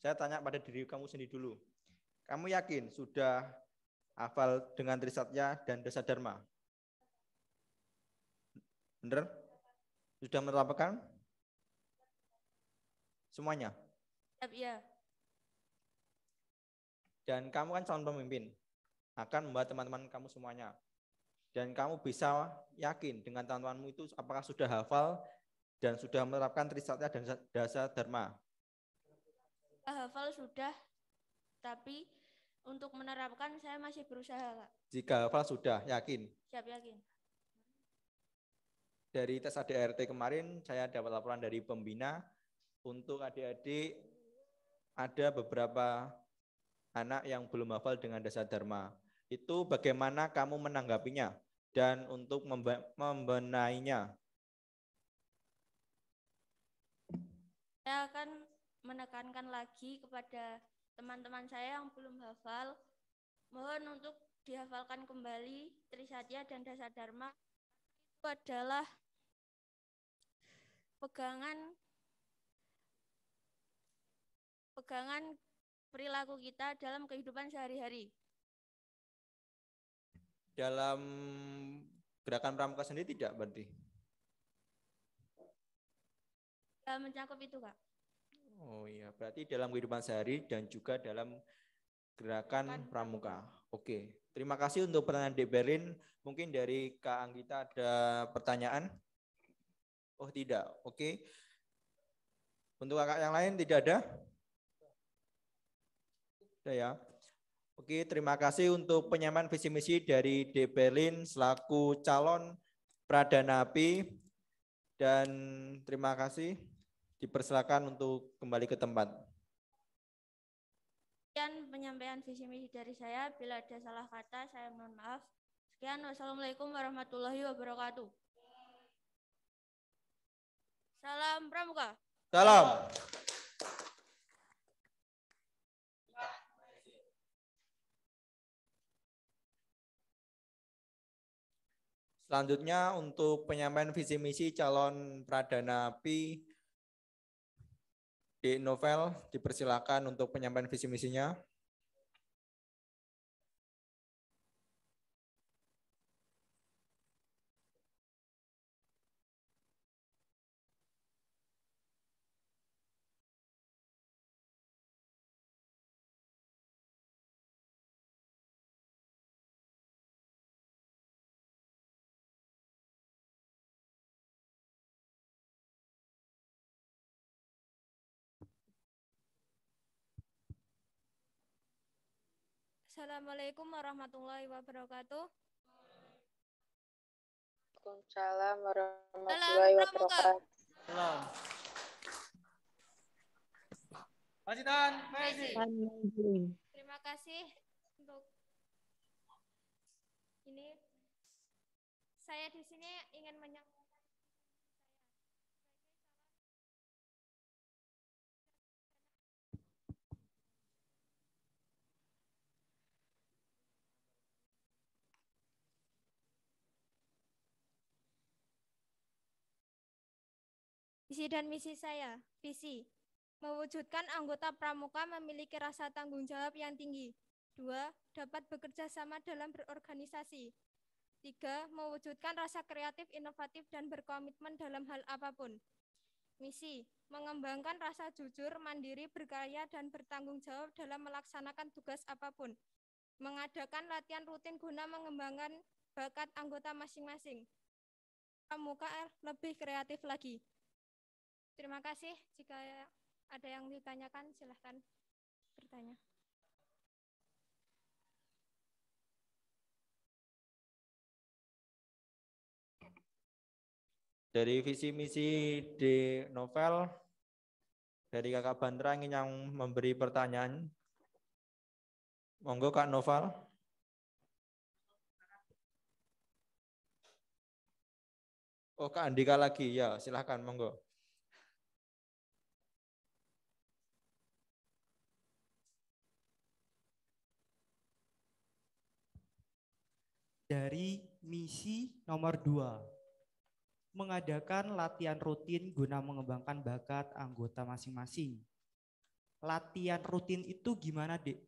Saya tanya pada diri kamu sendiri dulu. Kamu yakin sudah hafal dengan trisatya dan dasa dharma? Benar? Sudah menerapkan? Semuanya? Siap, ya. Dan kamu kan calon pemimpin, akan membawa teman-teman kamu semuanya. Dan kamu bisa yakin dengan teman-temanmu itu apakah sudah hafal dan sudah menerapkan trisatya dan dasa dharma? Hafal sudah, tapi untuk menerapkan saya masih berusaha, Kak. Jika hafal sudah, yakin? Siap, yakin. Dari tes ADRT kemarin, saya dapat laporan dari pembina, untuk adik-adik ada beberapa anak yang belum hafal dengan dasa dharma. Itu bagaimana kamu menanggapinya dan untuk membenahinya? Saya akan menekankan lagi kepada teman-teman saya yang belum hafal, mohon untuk dihafalkan kembali trisatya dan dasa dharma. Itu adalah pegangan perilaku kita dalam kehidupan sehari-hari. Dalam gerakan pramuka sendiri tidak berarti? Mencakup itu, Kak. Oh iya, berarti dalam kehidupan sehari dan juga dalam gerakan pramuka. Oke, terima kasih untuk pertanyaan Dek Berlin. Mungkin dari Kak Anggita ada pertanyaan? Oh tidak, oke. Untuk kakak yang lain tidak ada? Sudah ya. Oke, terima kasih untuk penyampaian visi misi dari Dek Berlin selaku calon Pradanapi. Dan terima kasih. Dipersilakan untuk kembali ke tempat. Sekian penyampaian visi misi dari saya. Bila ada salah kata, saya mohon maaf. Sekian, wassalamualaikum warahmatullahi wabarakatuh. Salam Pramuka. Salam. Selanjutnya untuk penyampaian visi misi calon Pradanapi di Novel, dipersilakan untuk penyampaian visi misinya. Assalamualaikum warahmatullahi wabarakatuh. Waalaikumsalam Salam warahmatullahi Pramuka. wabarakatuh. Salam. Lanjutan, Messi. Amazing. Terima kasih untuk ini. Saya di sini ingin menyampaikan visi dan misi saya. Visi: mewujudkan anggota pramuka memiliki rasa tanggung jawab yang tinggi. 2. Dapat bekerja sama dalam berorganisasi. 3. Mewujudkan rasa kreatif, inovatif, dan berkomitmen dalam hal apapun. Misi: mengembangkan rasa jujur, mandiri, berkarya, dan bertanggung jawab dalam melaksanakan tugas apapun. Mengadakan latihan rutin guna mengembangkan bakat anggota masing-masing. Pramuka lebih kreatif lagi. Terima kasih. Jika ada yang ditanyakan, silahkan bertanya. Dari visi misi di novel, dari Kakak Bandra ingin yang memberi pertanyaan. Monggo Kak Novel. Oh, Kak Andika lagi. Ya, silahkan, monggo. Dari misi nomor 2, mengadakan latihan rutin guna mengembangkan bakat anggota masing-masing. Latihan rutin itu gimana, Dek?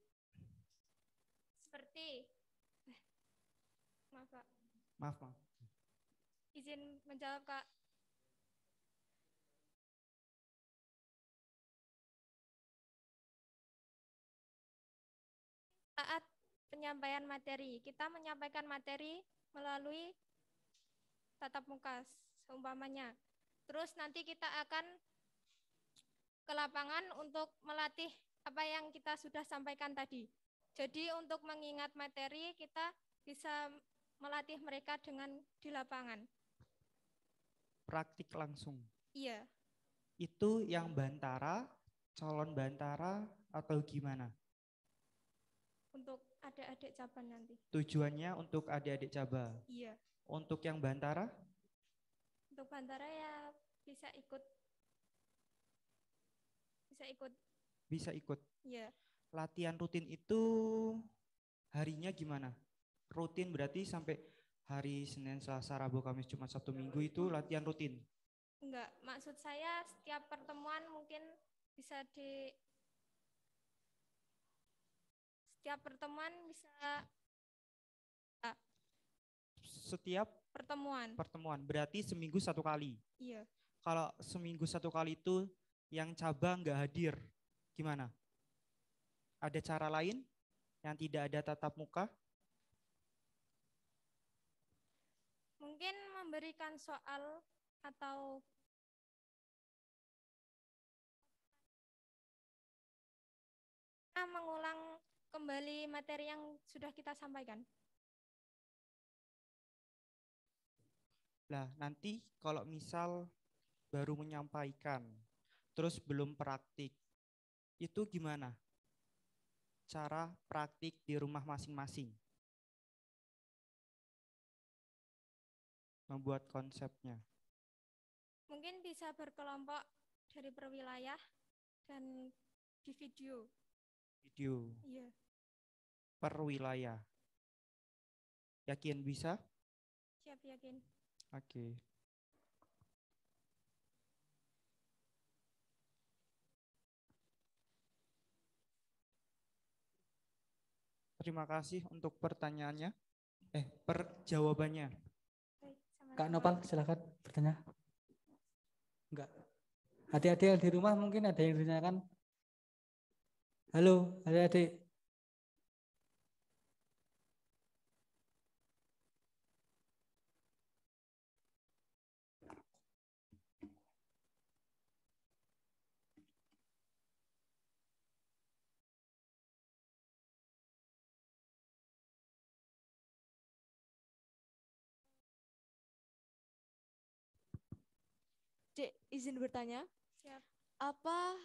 Seperti, maaf Pak, Maaf. izin menjawab Kak. Saat penyampaian materi, kita menyampaikan materi melalui tatap muka, seumpamanya. Terus nanti kita akan ke lapangan untuk melatih apa yang kita sudah sampaikan tadi. Jadi untuk mengingat materi, kita bisa melatih mereka dengan di lapangan. Praktik langsung. Iya. Itu yang bantara, calon bantara, atau gimana? Untuk adik-adik cabang nanti. Tujuannya untuk adik-adik cabang. Iya. Untuk yang bantara? Untuk bantara ya bisa ikut. Bisa ikut. Iya. Latihan rutin itu harinya gimana? Rutin berarti sampai hari Senin, Selasa, Rabu, Kamis, Jumat, Sabtu, Minggu itu latihan rutin? Enggak, maksud saya setiap pertemuan mungkin bisa setiap pertemuan bisa setiap pertemuan berarti seminggu 1 kali. Iya. Kalau seminggu 1 kali itu yang cabang nggak hadir, gimana? Ada cara lain yang tidak ada tatap muka? Mungkin memberikan soal atau mengulang kembali materi yang sudah kita sampaikan. Nah, nanti kalau misal baru menyampaikan, terus belum praktik, itu gimana? Cara praktik di rumah masing-masing. Membuat konsepnya. Mungkin bisa berkelompok dari perwilayah dan di video. Iya. Per wilayah. Yakin bisa? Siap, yakin. Oke. Terima kasih untuk pertanyaannya. Jawabannya. Kak Nopal, silakan bertanya. Enggak. Adik-adik yang di rumah mungkin ada yang ditanyakan. Halo, adik-adik. Dek, izin bertanya. Siap. Apa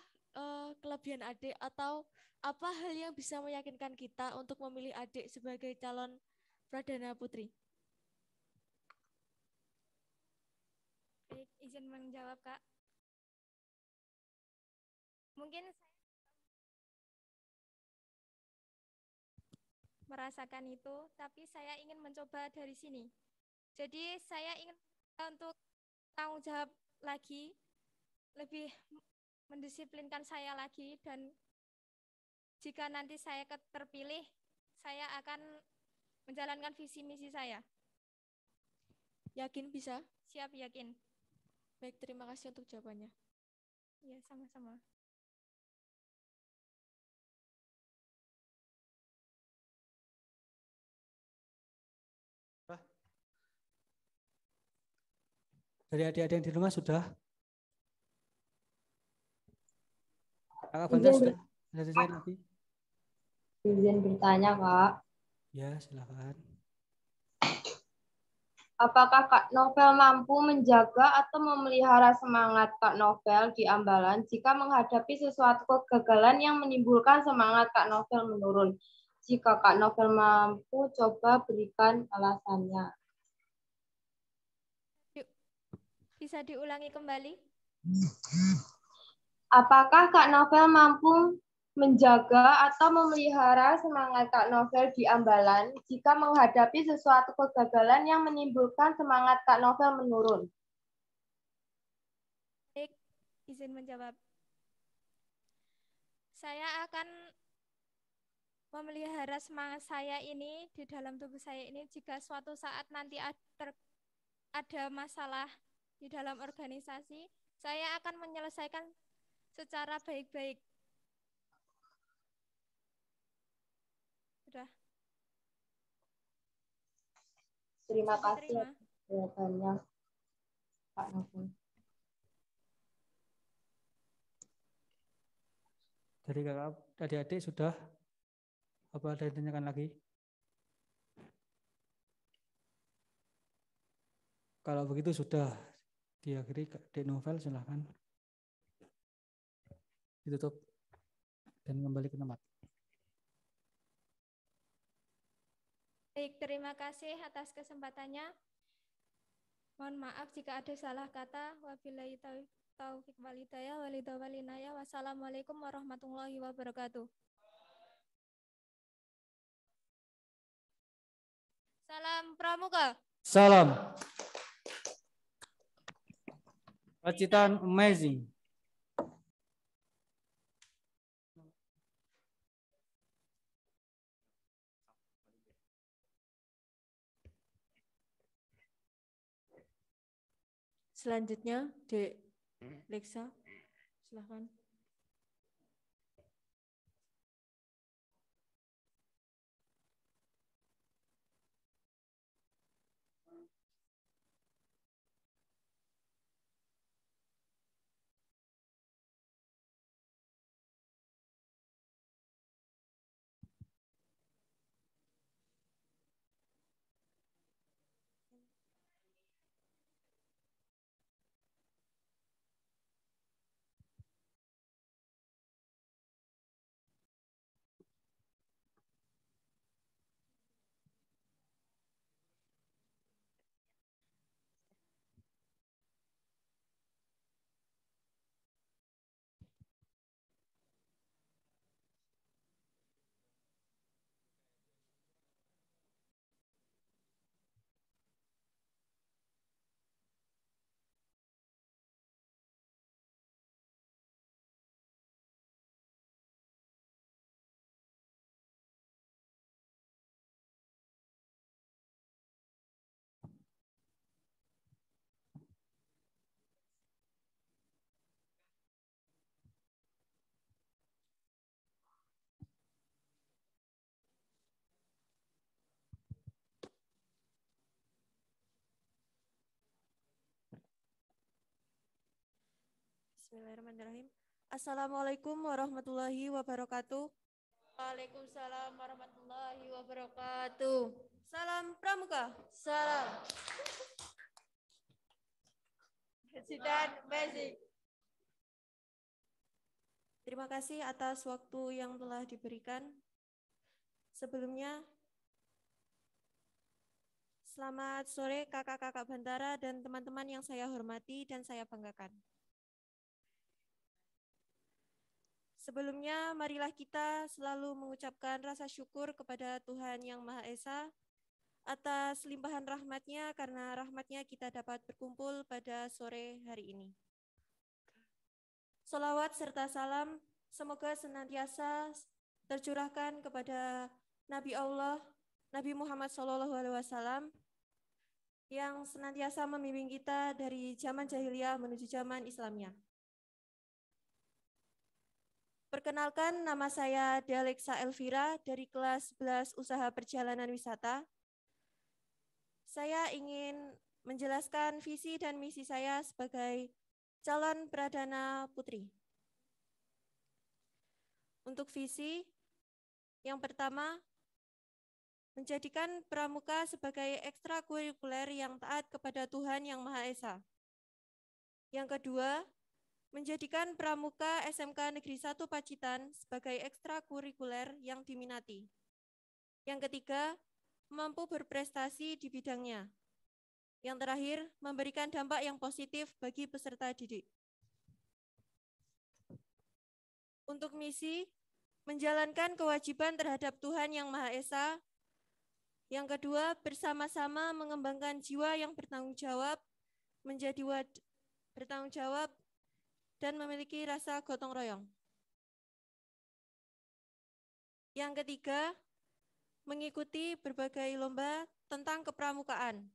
kelebihan adik atau apa hal yang bisa meyakinkan kita untuk memilih adik sebagai calon Perdana Putri? Baik, izin menjawab, Kak. Mungkin saya merasakan itu, tapi saya ingin mencoba dari sini. Jadi saya ingin untuk tanggung jawab lagi, lebih mendisiplinkan saya lagi, dan jika nanti saya terpilih, saya akan menjalankan visi misi saya. Yakin bisa? Siap, yakin. Baik, terima kasih untuk jawabannya. Ya, sama-sama. Dari adik-adik yang di rumah sudah? Kakak Bandar sudah? Ada selesai lagi? Izin bertanya, Kak. Ya, silakan. Apakah Kak Novel mampu menjaga atau memelihara semangat Kak Novel di Ambalan jika menghadapi sesuatu kegagalan yang menimbulkan semangat Kak Novel menurun? Jika Kak Novel mampu, coba berikan alasannya. Bisa diulangi kembali? Apakah Kak Novel mampu menjaga atau memelihara semangat Kak Novel di Ambalan jika menghadapi sesuatu kegagalan yang menimbulkan semangat Kak Novel menurun? Baik, izin menjawab. Saya akan memelihara semangat saya ini di dalam tubuh saya ini jika suatu saat nanti ada masalah di dalam organisasi, saya akan menyelesaikan secara baik-baik. Sudah. Terima kasih jawabannya, Pak Novel. Dari kakak adik-adik sudah? Apa ada yang ditanyakan lagi? Kalau begitu sudah diakhiri, Dek Novel silahkan ditutup dan kembali ke tempat. Baik, terima kasih atas kesempatannya. Mohon maaf jika ada salah kata. Wabillahi taufiq wal hidayah wal inayah. Wassalamualaikum warahmatullahi wabarakatuh. Salam Pramuka. Salam. Pacitan amazing. Selanjutnya, Dek Leksa, silahkan. Bismillahirrahmanirrahim. Assalamualaikum warahmatullahi wabarakatuh. Waalaikumsalam warahmatullahi wabarakatuh. Salam Pramuka. Salam. Sidang Magic. Terima kasih atas waktu yang telah diberikan. Sebelumnya, selamat sore kakak-kakak Bantara dan teman-teman yang saya hormati dan saya banggakan. Sebelumnya, marilah kita selalu mengucapkan rasa syukur kepada Tuhan Yang Maha Esa atas limpahan rahmat-Nya, karena rahmat-Nya kita dapat berkumpul pada sore hari ini. Salawat serta salam semoga senantiasa tercurahkan kepada Nabi Allah, Nabi Muhammad SAW, yang senantiasa membimbing kita dari zaman jahiliyah menuju zaman Islamnya. Perkenalkan, nama saya Dealexa Elvira dari kelas 11 Usaha Perjalanan Wisata. Saya ingin menjelaskan visi dan misi saya sebagai calon Pradana Putri. Untuk visi, yang pertama, menjadikan pramuka sebagai ekstrakurikuler yang taat kepada Tuhan Yang Maha Esa. Yang kedua, menjadikan pramuka SMK Negeri 1 Pacitan sebagai ekstrakurikuler yang diminati. Yang ketiga, mampu berprestasi di bidangnya. Yang terakhir, memberikan dampak yang positif bagi peserta didik. Untuk misi, menjalankan kewajiban terhadap Tuhan Yang Maha Esa. Yang kedua, bersama-sama mengembangkan jiwa yang bertanggung jawab, bertanggung jawab, dan memiliki rasa gotong royong. Yang ketiga, mengikuti berbagai lomba tentang kepramukaan.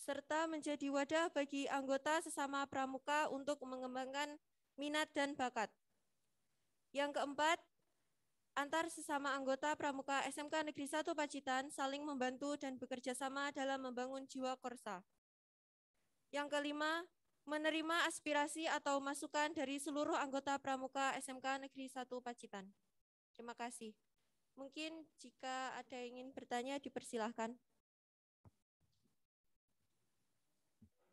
Serta menjadi wadah bagi anggota sesama pramuka untuk mengembangkan minat dan bakat. Yang keempat, antar sesama anggota pramuka SMK Negeri 1 Pacitan saling membantu dan bekerja sama dalam membangun jiwa korsa. Yang kelima, menerima aspirasi atau masukan dari seluruh anggota pramuka SMK Negeri 1 Pacitan. Terima kasih. Mungkin jika ada yang ingin bertanya, dipersilahkan.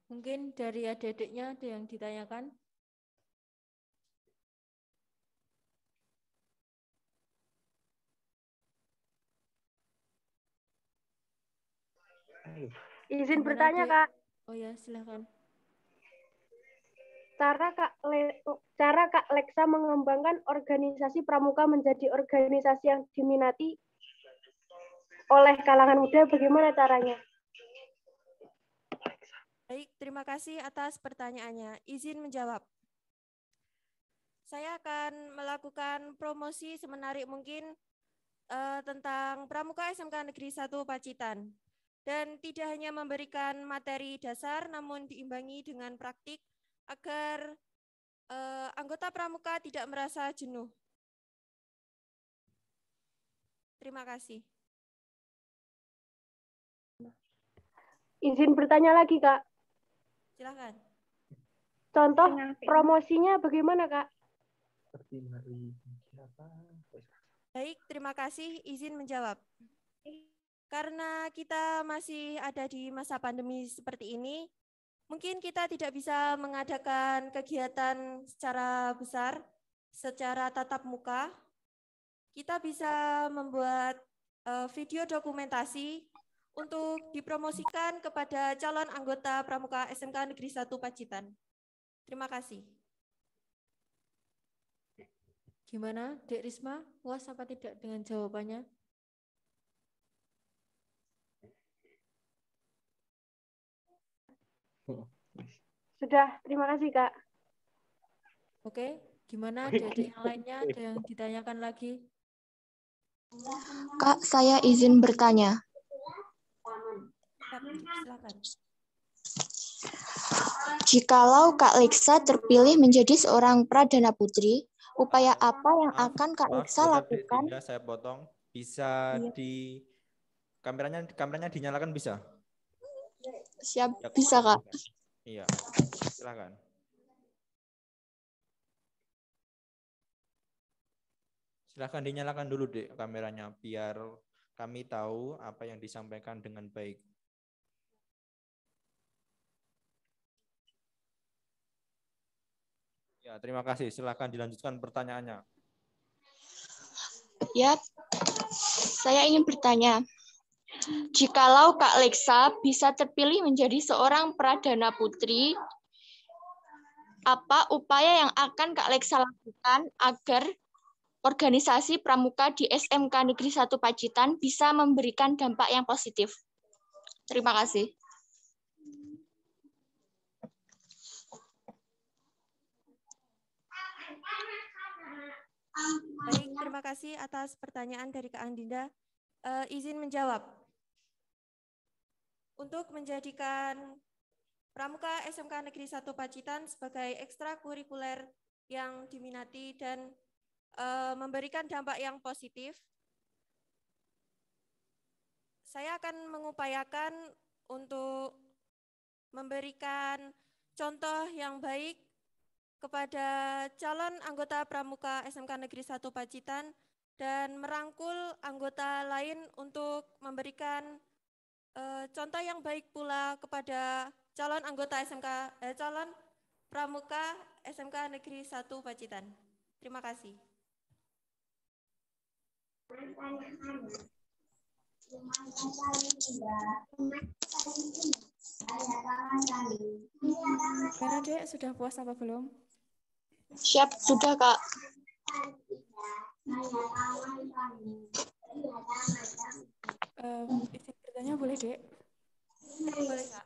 Mungkin dari adik-adiknya ada yang ditanyakan? Izin Gimana, bertanya, Dek? Kak. Oh ya, silakan. Cara Kak Lexa mengembangkan organisasi pramuka menjadi organisasi yang diminati oleh kalangan muda, bagaimana caranya? Baik, terima kasih atas pertanyaannya. Izin menjawab. Saya akan melakukan promosi semenarik mungkin tentang Pramuka SMK Negeri 1 Pacitan. Dan tidak hanya memberikan materi dasar, namun diimbangi dengan praktik agar anggota pramuka tidak merasa jenuh. Terima kasih. Izin bertanya lagi, Kak. Silakan. Contoh promosinya bagaimana, Kak? Baik, terima kasih. Izin menjawab. Karena kita masih ada di masa pandemi seperti ini, mungkin kita tidak bisa mengadakan kegiatan secara besar, secara tatap muka. Kita bisa membuat video dokumentasi untuk dipromosikan kepada calon anggota Pramuka SMK Negeri 1 Pacitan. Terima kasih. Gimana, Dek Risma? Puas apa tidak dengan jawabannya? Sudah, terima kasih, Kak. Oke, gimana adik-adik yang lainnya? Ada yang ditanyakan lagi? Kak, saya izin bertanya. Silakan. Jikalau Kak Lexa terpilih menjadi seorang Pradana Putri, upaya apa yang akan Kak Lexa lakukan? Saya potong. Bisa di kameranya dinyalakan bisa? Siap, Ya, bisa Kak. Iya, silakan. Silakan dinyalakan dulu, Dek, kameranya biar kami tahu apa yang disampaikan dengan baik. Ya, terima kasih. Silakan dilanjutkan pertanyaannya. Ya, saya ingin bertanya. Jikalau Kak Leksa bisa terpilih menjadi seorang Pradana Putri, apa upaya yang akan Kak Leksa lakukan agar organisasi pramuka di SMK Negeri 1 Pacitan bisa memberikan dampak yang positif? Terima kasih. Baik, terima kasih atas pertanyaan dari Kak Andinda. Izin menjawab. Untuk menjadikan Pramuka SMK Negeri 1 Pacitan sebagai ekstrakurikuler yang diminati dan memberikan dampak yang positif, saya akan mengupayakan untuk memberikan contoh yang baik kepada calon anggota Pramuka SMK Negeri 1 Pacitan dan merangkul anggota lain untuk memberikan contoh yang baik pula kepada calon anggota calon Pramuka SMK Negeri 1 Pacitan. Terima kasih. Gimana Dek, sudah puas apa belum? Siap, sudah Kak. Izin bertanya boleh Dek? Boleh Kak.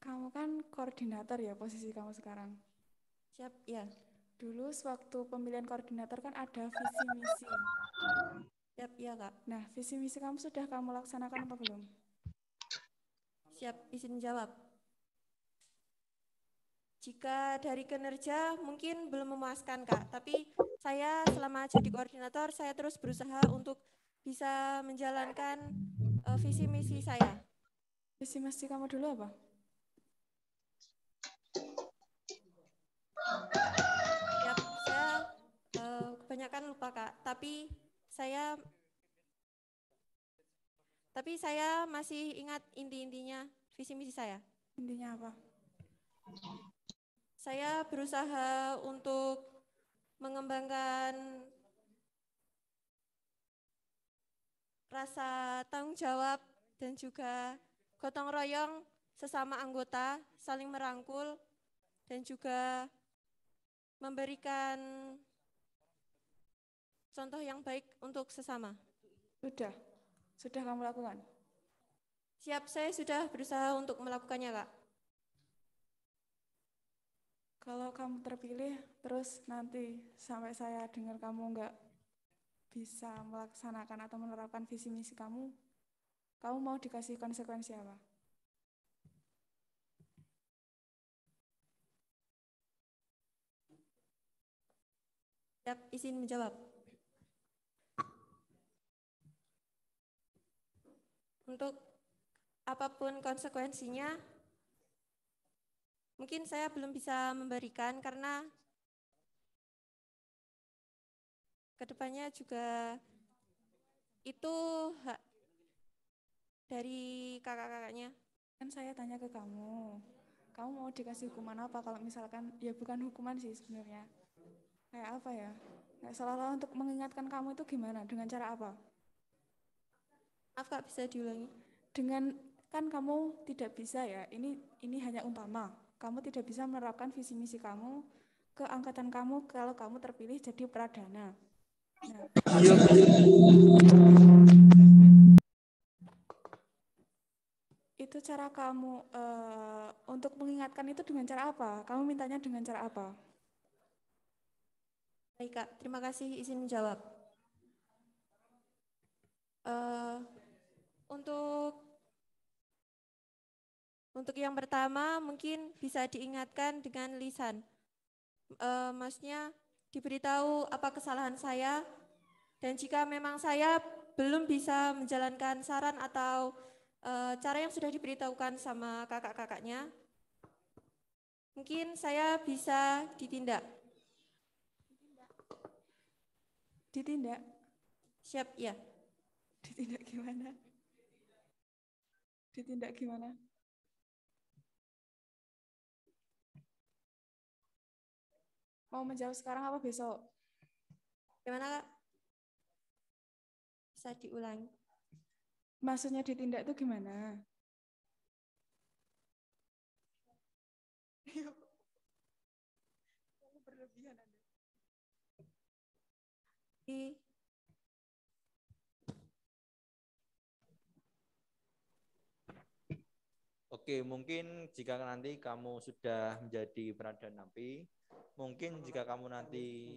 Kamu kan koordinator ya posisi kamu sekarang? Siap, ya. Dulu sewaktu pemilihan koordinator kan ada visi misi. Siap, ya Kak. Nah, visi misi kamu sudah kamu laksanakan apa belum? Siap, izin jawab. Jika dari kinerja mungkin belum memuaskan Kak, tapi saya selama jadi koordinator saya terus berusaha untuk bisa menjalankan visi misi saya. Visi misi kamu dulu apa? Siap, saya kebanyakan lupa Kak, tapi saya masih ingat inti-intinya visi misi saya. Intinya apa? Saya berusaha untuk mengembangkan rasa tanggung jawab dan juga gotong royong sesama anggota, saling merangkul, dan juga memberikan contoh yang baik untuk sesama. Sudah kamu lakukan? Siap, saya sudah berusaha untuk melakukannya Kak. Kalau kamu terpilih, terus nanti sampai saya dengar kamu nggak bisa melaksanakan atau menerapkan visi misi kamu mau dikasih konsekuensi apa? Siap, izin menjawab. Untuk apapun konsekuensinya, mungkin saya belum bisa memberikan karena kedepannya juga itu hak dari kakak-kakaknya. Kan saya tanya ke kamu mau dikasih hukuman apa? Kalau misalkan, ya bukan hukuman sih sebenarnya. Kayak apa ya? Kayak seolah-olah untuk mengingatkan kamu itu gimana? Dengan cara apa? Maaf Kak, bisa diulangi? Dengan, kan kamu tidak bisa ya, ini hanya umpama. Kamu tidak bisa menerapkan visi misi kamu ke angkatan kamu kalau kamu terpilih jadi pradana. Nah, itu cara kamu untuk mengingatkan itu dengan cara apa? Kamu mintanya dengan cara apa? Baik Kak, terima kasih izin menjawab. Untuk yang pertama mungkin bisa diingatkan dengan lisan. Maksudnya diberitahu apa kesalahan saya dan jika memang saya belum bisa menjalankan saran atau cara yang sudah diberitahukan sama kakak-kakaknya, mungkin saya bisa ditindak. Ditindak? Siap, ya. Ditindak gimana? Ditindak gimana? Mau menjawab sekarang apa besok? Gimana, Kak? Bisa diulangi. Maksudnya ditindak itu gimana? Berlebihan Anda. Oke, mungkin jika nanti kamu sudah menjadi peradaan napi, mungkin jika kamu nanti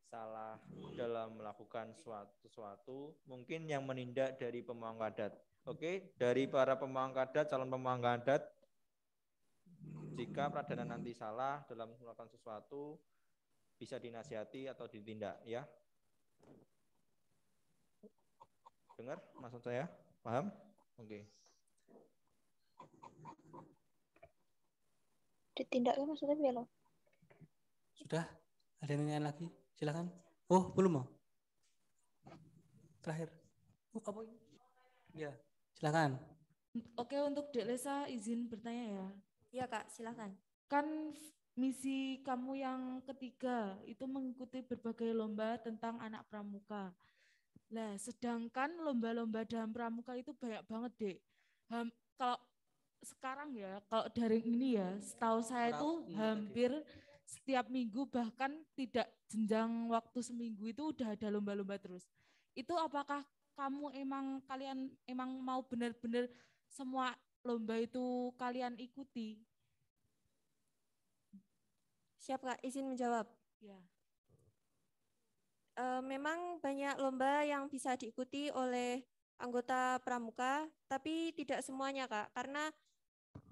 salah dalam melakukan sesuatu, mungkin yang menindak dari pemangku adat. Oke, dari para pemangku adat, calon pemangku adat, jika pradana nanti salah dalam melakukan sesuatu, bisa dinasihati atau ditindak, ya. Dengar maksud saya? Paham? Oke. Ditindaknya maksudnya biar loh. Sudah? Ada yang nanya lagi? Silakan. Oh, belum mau? Terakhir. Oh, apa ini? Ya, silakan. Oke, untuk Dek Lesa izin bertanya ya. Iya, Kak, silakan. Kan misi kamu yang ketiga itu mengikuti berbagai lomba tentang anak pramuka. Nah, sedangkan lomba-lomba dalam pramuka itu banyak banget, Dek. Kalau sekarang ya, kalau daring ini ya, setahu saya itu hampir setiap minggu, bahkan tidak jenjang waktu seminggu itu udah ada lomba-lomba terus. Itu apakah kalian emang mau benar-benar semua lomba itu kalian ikuti? Siap, Kak, izin menjawab. Ya. Memang banyak lomba yang bisa diikuti oleh anggota pramuka, tapi tidak semuanya, Kak, karena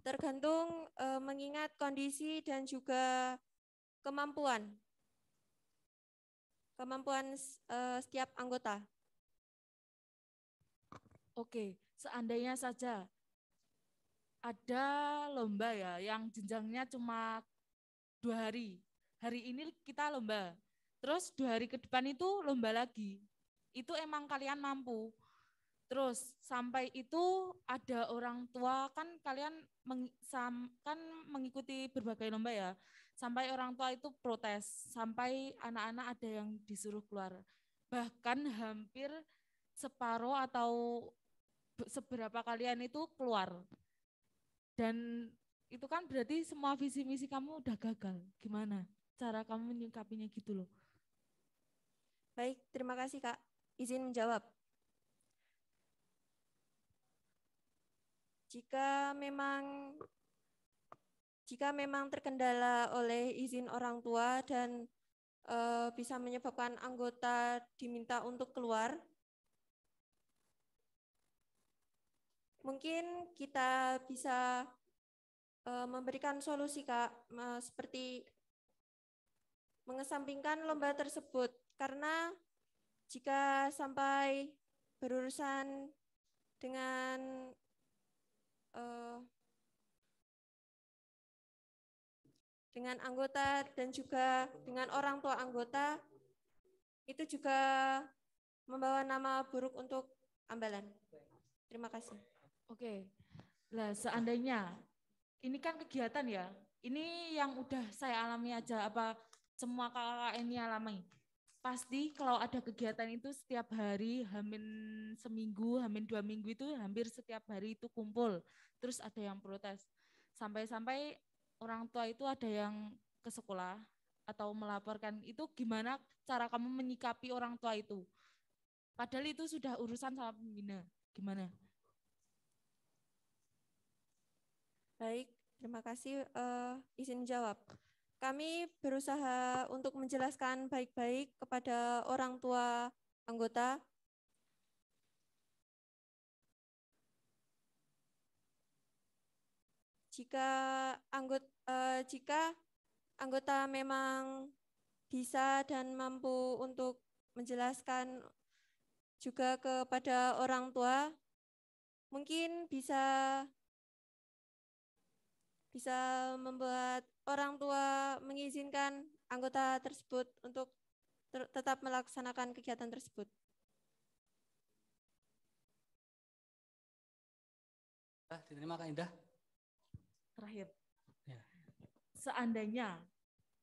tergantung mengingat kondisi dan juga kemampuan setiap anggota. Oke, seandainya saja ada lomba ya yang jenjangnya cuma 2 hari. Hari ini kita lomba, terus 2 hari ke depan itu lomba lagi. Itu emang kalian mampu. Terus sampai itu ada orang tua, kan kalian kan mengikuti berbagai lomba ya. Sampai orang tua itu protes, sampai anak-anak ada yang disuruh keluar. Bahkan hampir separuh atau seberapa kalian itu keluar. Dan itu kan berarti semua visi misi kamu udah gagal. Gimana cara kamu menyikapinya gitu loh? Baik, terima kasih, Kak. Izin menjawab. Jika memang terkendala oleh izin orang tua dan bisa menyebabkan anggota diminta untuk keluar, mungkin kita bisa memberikan solusi, Kak, seperti mengesampingkan lomba tersebut, karena jika sampai berurusan dengan anggota dan juga dengan orang tua anggota, itu juga membawa nama buruk untuk Ambalan. Terima kasih. Oke, lah seandainya ini kan kegiatan ya, ini yang udah saya alami aja, apa semua kakak ini alami? Pasti kalau ada kegiatan itu setiap hari, hamin seminggu, hamin 2 minggu itu hampir setiap hari itu kumpul. Terus ada yang protes. Sampai-sampai orang tua itu ada yang ke sekolah atau melaporkan. Itu gimana cara kamu menyikapi orang tua itu? Padahal itu sudah urusan sama pembina. Gimana? Baik, terima kasih. Izin jawab. Kami berusaha untuk menjelaskan baik-baik kepada orang tua anggota. Jika anggota memang bisa dan mampu untuk menjelaskan juga kepada orang tua, mungkin bisa membuat orang tua mengizinkan anggota tersebut untuk tetap melaksanakan kegiatan tersebut. Sudah diterima Kak Indah? Terakhir. Ya. Seandainya,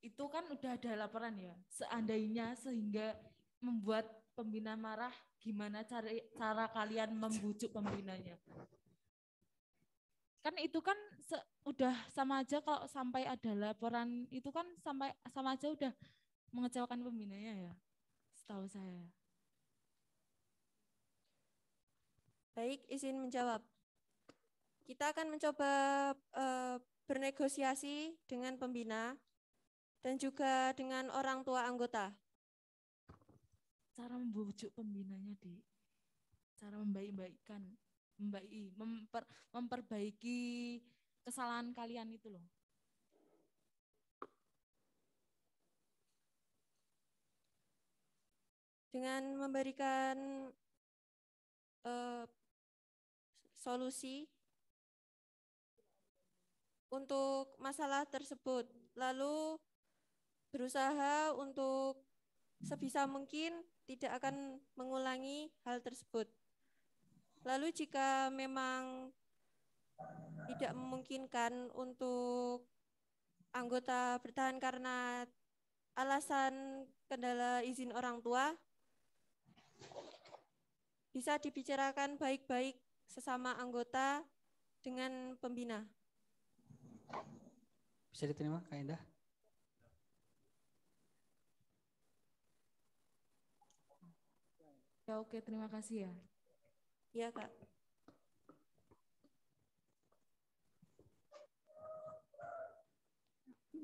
itu kan udah ada laporan ya, seandainya sehingga membuat pembina marah, gimana cara kalian membujuk pembinanya? Kan itu kan udah sama aja kalau sampai ada laporan itu kan sama aja udah mengecewakan pembinanya ya, setahu saya. Baik, izin menjawab. Kita akan mencoba bernegosiasi dengan pembina dan juga dengan orang tua anggota. Cara membujuk pembinanya, Dik. Cara memperbaiki kesalahan kalian itu loh. Dengan memberikan solusi untuk masalah tersebut, lalu berusaha untuk sebisa mungkin tidak akan mengulangi hal tersebut. Lalu jika memang tidak memungkinkan untuk anggota bertahan karena alasan kendala izin orang tua, bisa dibicarakan baik-baik sesama anggota dengan pembina. Bisa diterima Kak Indah? Ya oke, terima kasih ya. Iya Kak.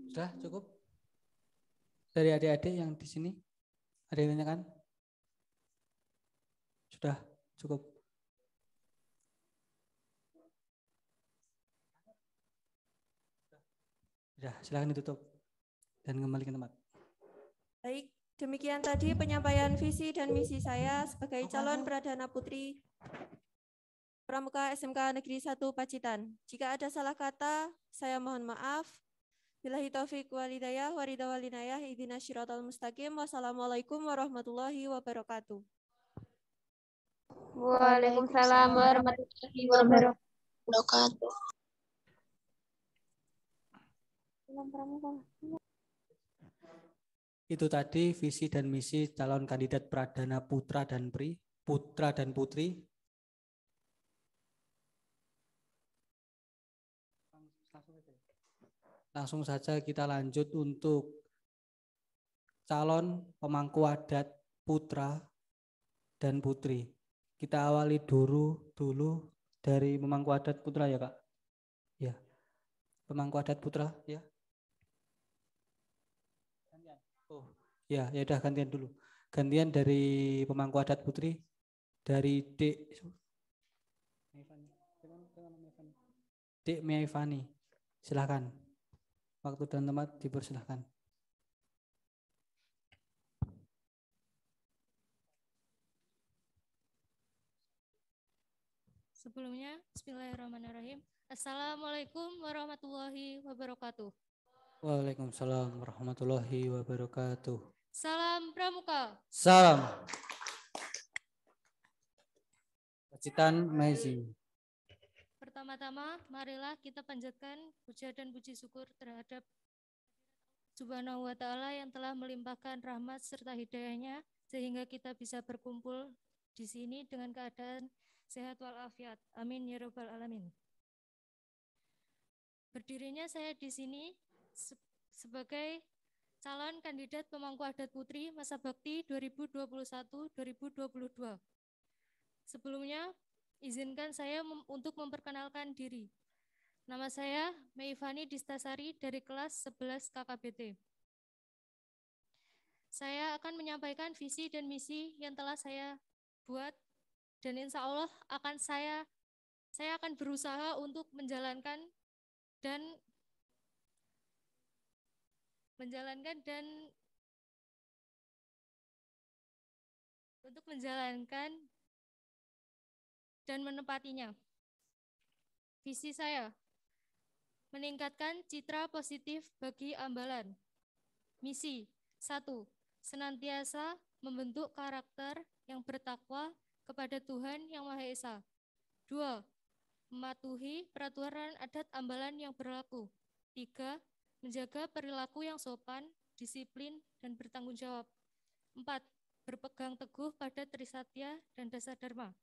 Sudah cukup? Dari adik-adik yang di sini ada yang tanyakan? Sudah cukup. Sudah, silakan ditutup dan kembali ke tempat. Baik, demikian tadi penyampaian visi dan misi saya sebagai calon Pradana Putri Pramuka SMK Negeri 1 Pacitan. Jika ada salah kata, saya mohon maaf. Billahi taufiq walhidayah waridha walinayah ihdinas syiratal mustaqim. Wassalamualaikum warahmatullahi wabarakatuh. Waalaikumsalam warahmatullahi wabarakatuh. Itu tadi visi dan misi calon kandidat Pradana Putra dan Putri. Langsung saja kita lanjut untuk calon pemangku adat putra dan putri. Kita awali dulu dari pemangku adat putra ya Kak. Ya. Pemangku adat putra ya. Oh, ya udah gantian dulu. Gantian dari pemangku adat putri dari Dek Miaifani. Silakan. Waktu dan tempat dipersilahkan. Sebelumnya, bismillahirrahmanirrahim. Assalamualaikum warahmatullahi wabarakatuh. Waalaikumsalam warahmatullahi wabarakatuh. Salam Pramuka. Salam. Pacitan Amazing. Pertama-tama, marilah kita panjatkan puja dan puji syukur terhadap Subhanahu wa Ta'ala yang telah melimpahkan rahmat serta hidayahnya sehingga kita bisa berkumpul di sini dengan keadaan sehat walafiat. Amin ya rabbal alamin. Berdirinya saya di sini sebagai calon kandidat pemangku adat putri masa bakti 2021-2022. Sebelumnya, izinkan saya untuk memperkenalkan diri. Nama saya Meifani Distasari dari kelas 11 KKBT. Saya akan menyampaikan visi dan misi yang telah saya buat dan insya Allah saya akan berusaha untuk menjalankan dan menepatinya. Visi saya meningkatkan citra positif bagi Ambalan. Misi 1. Senantiasa membentuk karakter yang bertakwa kepada Tuhan Yang Maha Esa. 2. mematuhi peraturan adat ambalan yang berlaku. 3. Menjaga perilaku yang sopan, disiplin, dan bertanggung jawab. 4. Berpegang teguh pada Trisatya dan Dasar Dharma.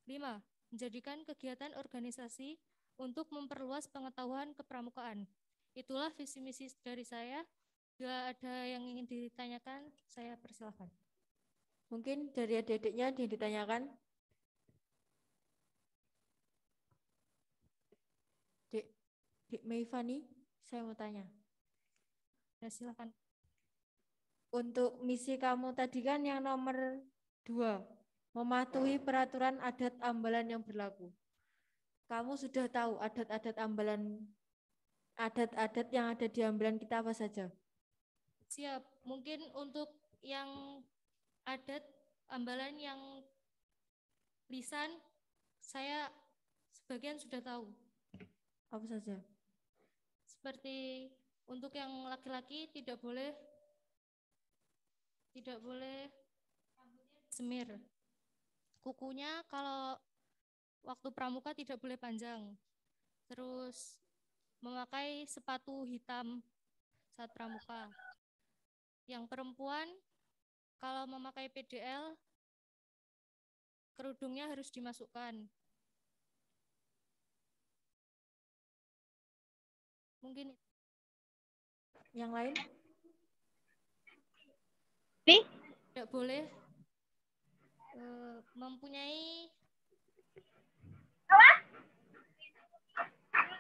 5. Menjadikan kegiatan organisasi untuk memperluas pengetahuan kepramukaan. Itulah visi misi dari saya. Bila ada yang ingin ditanyakan, saya persilahkan. Mungkin dari adik-adiknya yang ditanyakan. Dek Meifani, saya mau tanya. Ya, silakan. Untuk misi kamu tadi kan yang nomor 2, mematuhi peraturan adat ambalan yang berlaku. Kamu sudah tahu adat-adat yang ada di ambalan kita apa saja? Siap. Mungkin untuk yang adat ambalan yang lisan, saya sebagian sudah tahu. Apa saja? Seperti untuk yang laki-laki tidak boleh semir. Kukunya kalau waktu pramuka tidak boleh panjang. Terus memakai sepatu hitam saat pramuka. Yang perempuan kalau memakai PDL, kerudungnya harus dimasukkan. Mungkin yang lain? Tidak boleh mempunyai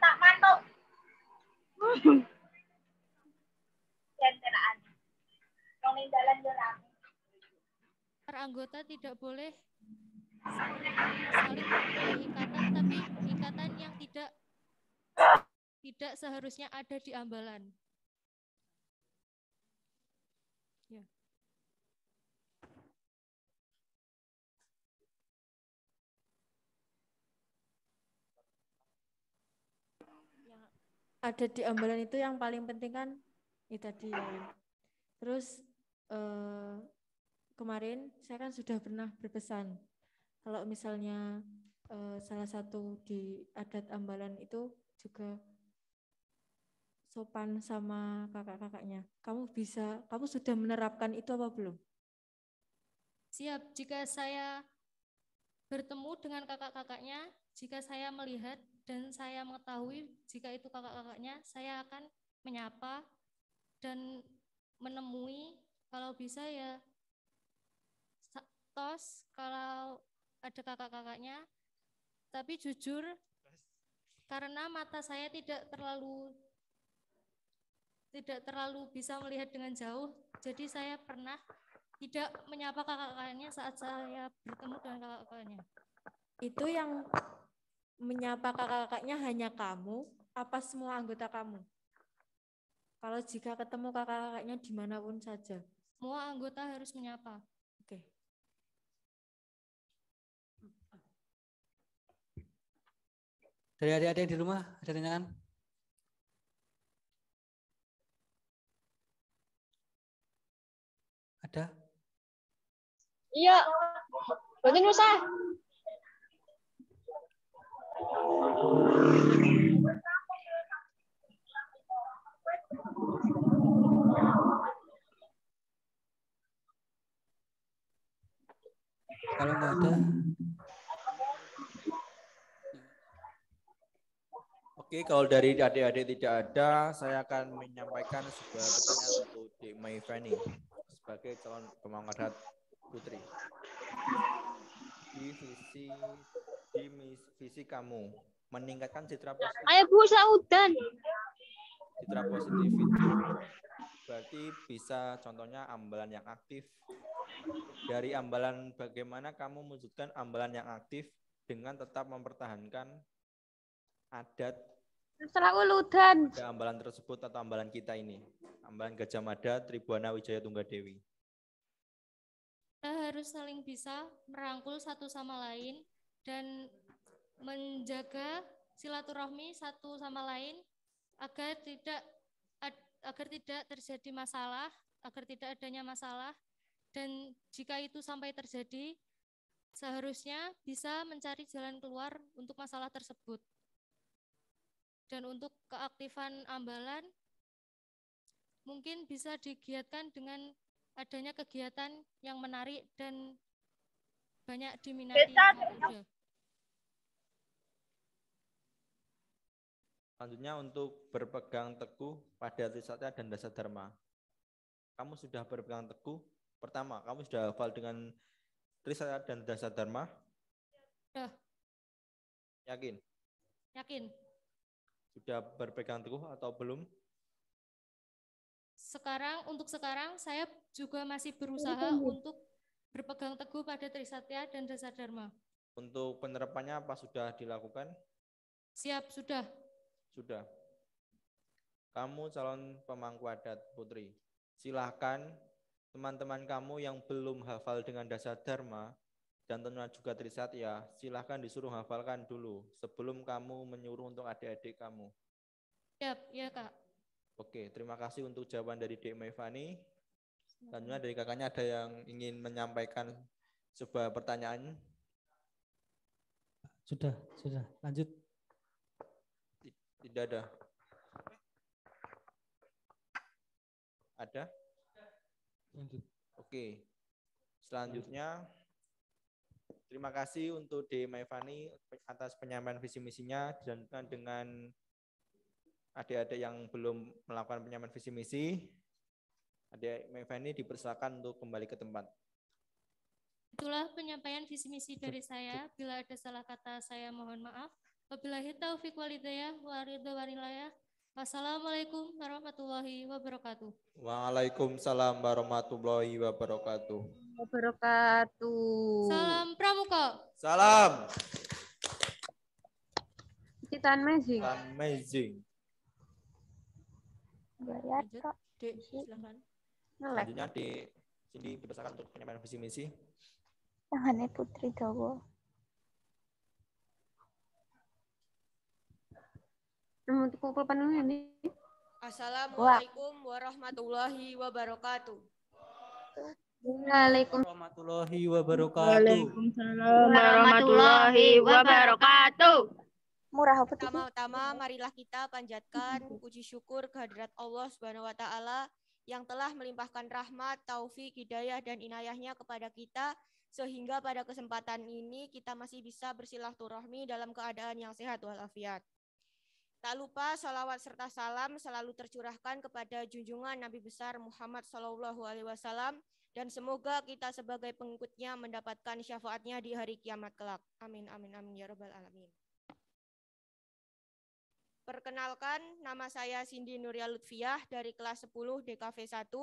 tak mantuk. Anggota tidak boleh saling mempunyai ikatan, tapi ikatan yang tidak seharusnya ada di ambalan. Ya. Yang ada di ambalan itu yang paling penting kan itu tadi ya. Terus kemarin saya kan sudah pernah berpesan kalau misalnya salah satu di adat ambalan itu juga sopan sama kakak-kakaknya. Kamu sudah menerapkan itu apa belum? Siap. Jika saya bertemu dengan kakak-kakaknya, jika saya melihat dan saya mengetahui jika itu kakak-kakaknya, saya akan menyapa dan menemui, kalau bisa ya tos kalau ada kakak-kakaknya. Tapi jujur, karena mata saya tidak terlalu bisa melihat dengan jauh, jadi saya pernah tidak menyapa kakak-kakaknya saat saya bertemu dengan kakak-kakaknya. Itu yang menyapa kakak-kakaknya hanya kamu, apa semua anggota kamu? Kalau jika ketemu kakak-kakaknya dimanapun saja. Semua anggota harus menyapa. Oke. Dari adik-adik di rumah, ada pertanyaan? Ada? Iya. Berarti Nusa. Kalau nggak ada. Oke, kalau dari adik-adik tidak ada, saya akan menyampaikan sebuah pertanyaan untuk Dek Meifani sebagai calon pemangku adat putri. Di visi kamu meningkatkan citra positif. Ayo Bu, saudan. Citra positif itu berarti bisa contohnya ambalan yang aktif. Dari ambalan, bagaimana kamu mewujudkan ambalan yang aktif dengan tetap mempertahankan adat pada ambalan tersebut atau ambalan kita ini, ambalan Gajah Mada Tribuana Wijaya Tunggadewi. Kita harus saling bisa merangkul satu sama lain dan menjaga silaturahmi satu sama lain agar tidak terjadi masalah, agar tidak adanya masalah, dan jika itu sampai terjadi, seharusnya bisa mencari jalan keluar untuk masalah tersebut. Dan untuk keaktifan ambalan, mungkin bisa digiatkan dengan adanya kegiatan yang menarik dan banyak diminati anak muda. Selanjutnya untuk berpegang teguh pada Trisatya dan Dasar Dharma. Kamu sudah berpegang teguh. Pertama, kamu sudah hafal dengan Trisatya dan Dasar Dharma? Sudah. Yakin? Yakin. Sudah berpegang teguh atau belum? Untuk sekarang saya juga masih berusaha untuk berpegang teguh pada Trisatya dan Dasar Dharma. Untuk penerapannya apa sudah dilakukan? Siap, sudah. Sudah. Kamu calon pemangku adat putri. Silahkan teman-teman kamu yang belum hafal dengan Dasar Dharma dan tentunya juga Trisatya, silahkan disuruh hafalkan dulu sebelum kamu menyuruh untuk adik-adik kamu. Siap, ya Kak. Oke, terima kasih untuk jawaban dari Dek Maifani. Selanjutnya dari kakaknya ada yang ingin menyampaikan sebuah pertanyaan? Sudah. Lanjut. Tidak ada. Ada? Lanjut. Oke. Selanjutnya, terima kasih untuk Dek Maifani atas penyampaian visi misinya dan dengan adik-adik yang belum melakukan penyampaian visi misi. Adik Maifani dipersilakan untuk kembali ke tempat. Itulah penyampaian visi misi dari saya. Bila ada salah kata saya mohon maaf. Wabillahi taufiq walhidayah wa ridwan walinayah. Wassalamualaikum warahmatullahi wabarakatuh. Waalaikumsalam warahmatullahi wabarakatuh. Salam Pramuka. Salam. Kita amazing. Amazing. Lanjut, Dek, silakan. Selanjutnya di sini dipersilakan untuk penyampaian visi misi. Tangannya Putri Dawa. Untuk pukul penuh ini. Assalamualaikum warahmatullahi wabarakatuh. Waalaikumsalam warahmatullahi wabarakatuh. Waalaikumsalam warahmatullahi wabarakatuh. Pertama-tama marilah kita panjatkan puji syukur kehadirat Allah Subhanahu wa taala yang telah melimpahkan rahmat, taufik, hidayah dan inayahnya kepada kita sehingga pada kesempatan ini kita masih bisa bersilaturahmi dalam keadaan yang sehat walafiat. Tak lupa salawat serta salam selalu tercurahkan kepada junjungan Nabi besar Muhammad SAW dan semoga kita sebagai pengikutnya mendapatkan syafaatnya di hari kiamat kelak. Amin, amin, amin, ya rabbal alamin. Perkenalkan, nama saya Cindy Nuria Lutfiah dari kelas 10 DKV 1.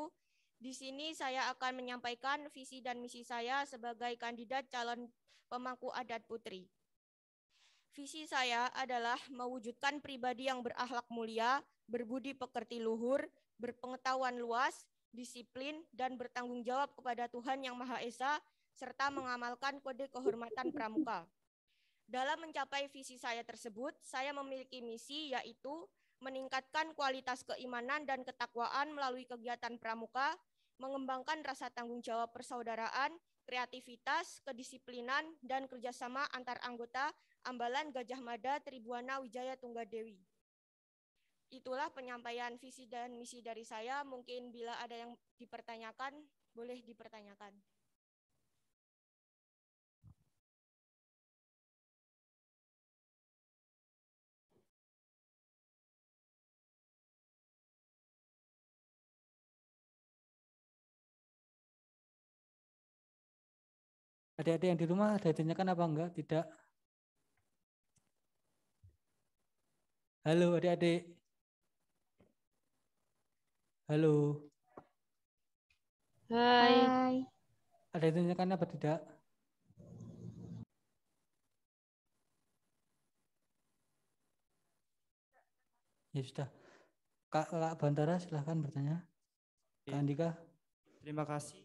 Di sini saya akan menyampaikan visi dan misi saya sebagai kandidat calon pemangku adat putri. Visi saya adalah mewujudkan pribadi yang berakhlak mulia, berbudi pekerti luhur, berpengetahuan luas, disiplin, dan bertanggung jawab kepada Tuhan Yang Maha Esa, serta mengamalkan kode kehormatan pramuka. Dalam mencapai visi saya tersebut, saya memiliki misi yaitu meningkatkan kualitas keimanan dan ketakwaan melalui kegiatan pramuka, mengembangkan rasa tanggung jawab persaudaraan, kreativitas, kedisiplinan, dan kerjasama antar anggota Ambalan Gajah Mada Tribuana Wijaya Tunggadewi. Itulah penyampaian visi dan misi dari saya. Mungkin bila ada yang dipertanyakan, boleh dipertanyakan. Adik-adik yang di rumah ada ditanyakan apa enggak? Tidak. Halo adik-adik. Halo. Hai. Ada yang ditanyakan apa tidak? Ya sudah. Kak Bantara silahkan bertanya. Kak Andika. Terima kasih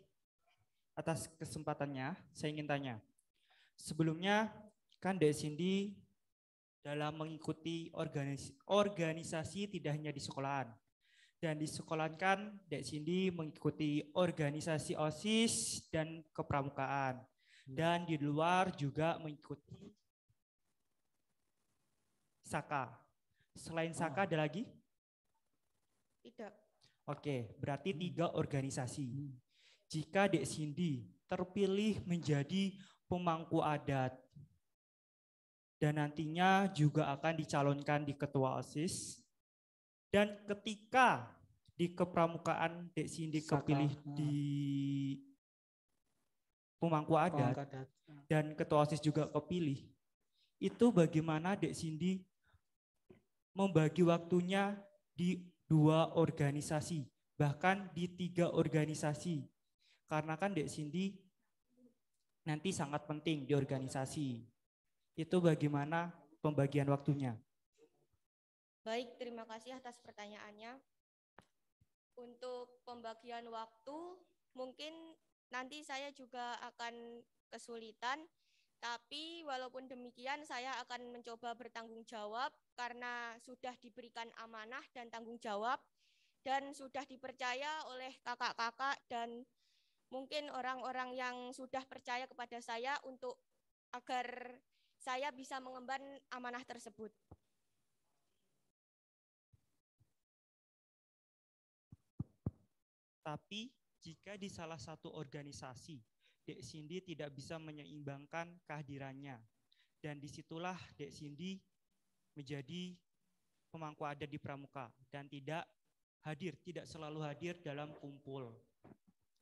atas kesempatannya. Saya ingin tanya. Sebelumnya kan Dek Cindy dalam mengikuti organisasi tidak hanya di sekolahan. Dan di sekolahan kan Dek Cindy mengikuti organisasi OSIS dan kepramukaan. Dan di luar juga mengikuti Saka. Selain Saka ada lagi? Tidak. Oke, berarti 3 organisasi. Jika Dek Cindy terpilih menjadi pemangku adat dan nantinya juga akan dicalonkan di ketua OSIS, dan ketika di kepramukaan Dek Cindy kepilih di pemangku adat dan ketua OSIS juga kepilih, itu bagaimana Dek Cindy membagi waktunya di 2 organisasi, bahkan di 3 organisasi. Karena kan Dek Cindy nanti sangat penting di organisasi. Itu bagaimana pembagian waktunya? Baik, terima kasih atas pertanyaannya. Untuk pembagian waktu, mungkin nanti saya juga akan kesulitan, tapi walaupun demikian saya akan mencoba bertanggung jawab karena sudah diberikan amanah dan tanggung jawab dan sudah dipercaya oleh kakak-kakak dan mungkin orang-orang yang sudah percaya kepada saya untuk agar saya bisa mengemban amanah tersebut. Tapi jika di salah satu organisasi Dek Cindy tidak bisa menyeimbangkan kehadirannya, dan disitulah Dek Cindy menjadi pemangku adat di Pramuka dan tidak selalu hadir dalam kumpul.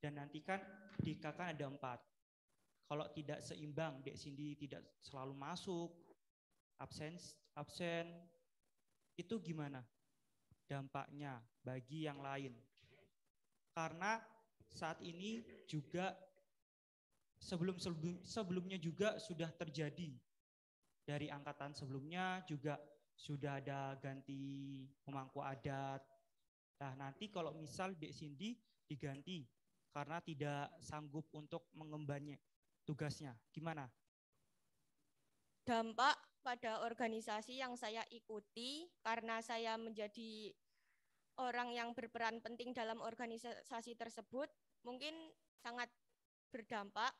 Dan nanti kan di KK ada 4. Kalau tidak seimbang, Dek Cindy tidak selalu masuk, absen, itu gimana dampaknya bagi yang lain? Karena saat ini juga sebelumnya juga sudah terjadi. Dari angkatan sebelumnya juga sudah ada ganti pemangku adat. Nah, nanti kalau misal Dek Cindy diganti karena tidak sanggup untuk mengembannya tugasnya, gimana? Dampak pada organisasi yang saya ikuti karena saya menjadi orang yang berperan penting dalam organisasi tersebut mungkin sangat berdampak.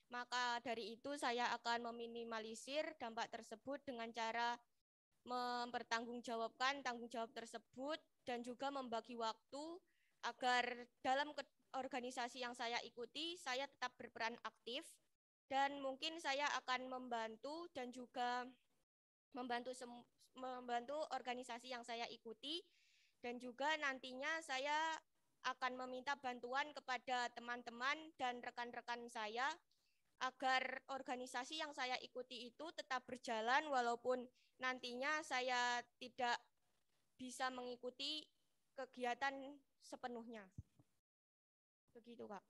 Maka dari itu saya akan meminimalisir dampak tersebut dengan cara mempertanggungjawabkan tanggung jawab tersebut dan juga membagi waktu agar dalam organisasi yang saya ikuti saya tetap berperan aktif dan mungkin saya akan membantu dan juga membantu organisasi yang saya ikuti. Dan juga nantinya saya akan meminta bantuan kepada teman-teman dan rekan-rekan saya agar organisasi yang saya ikuti itu tetap berjalan walaupun nantinya saya tidak bisa mengikuti kegiatan sepenuhnya. Begitu, Kak.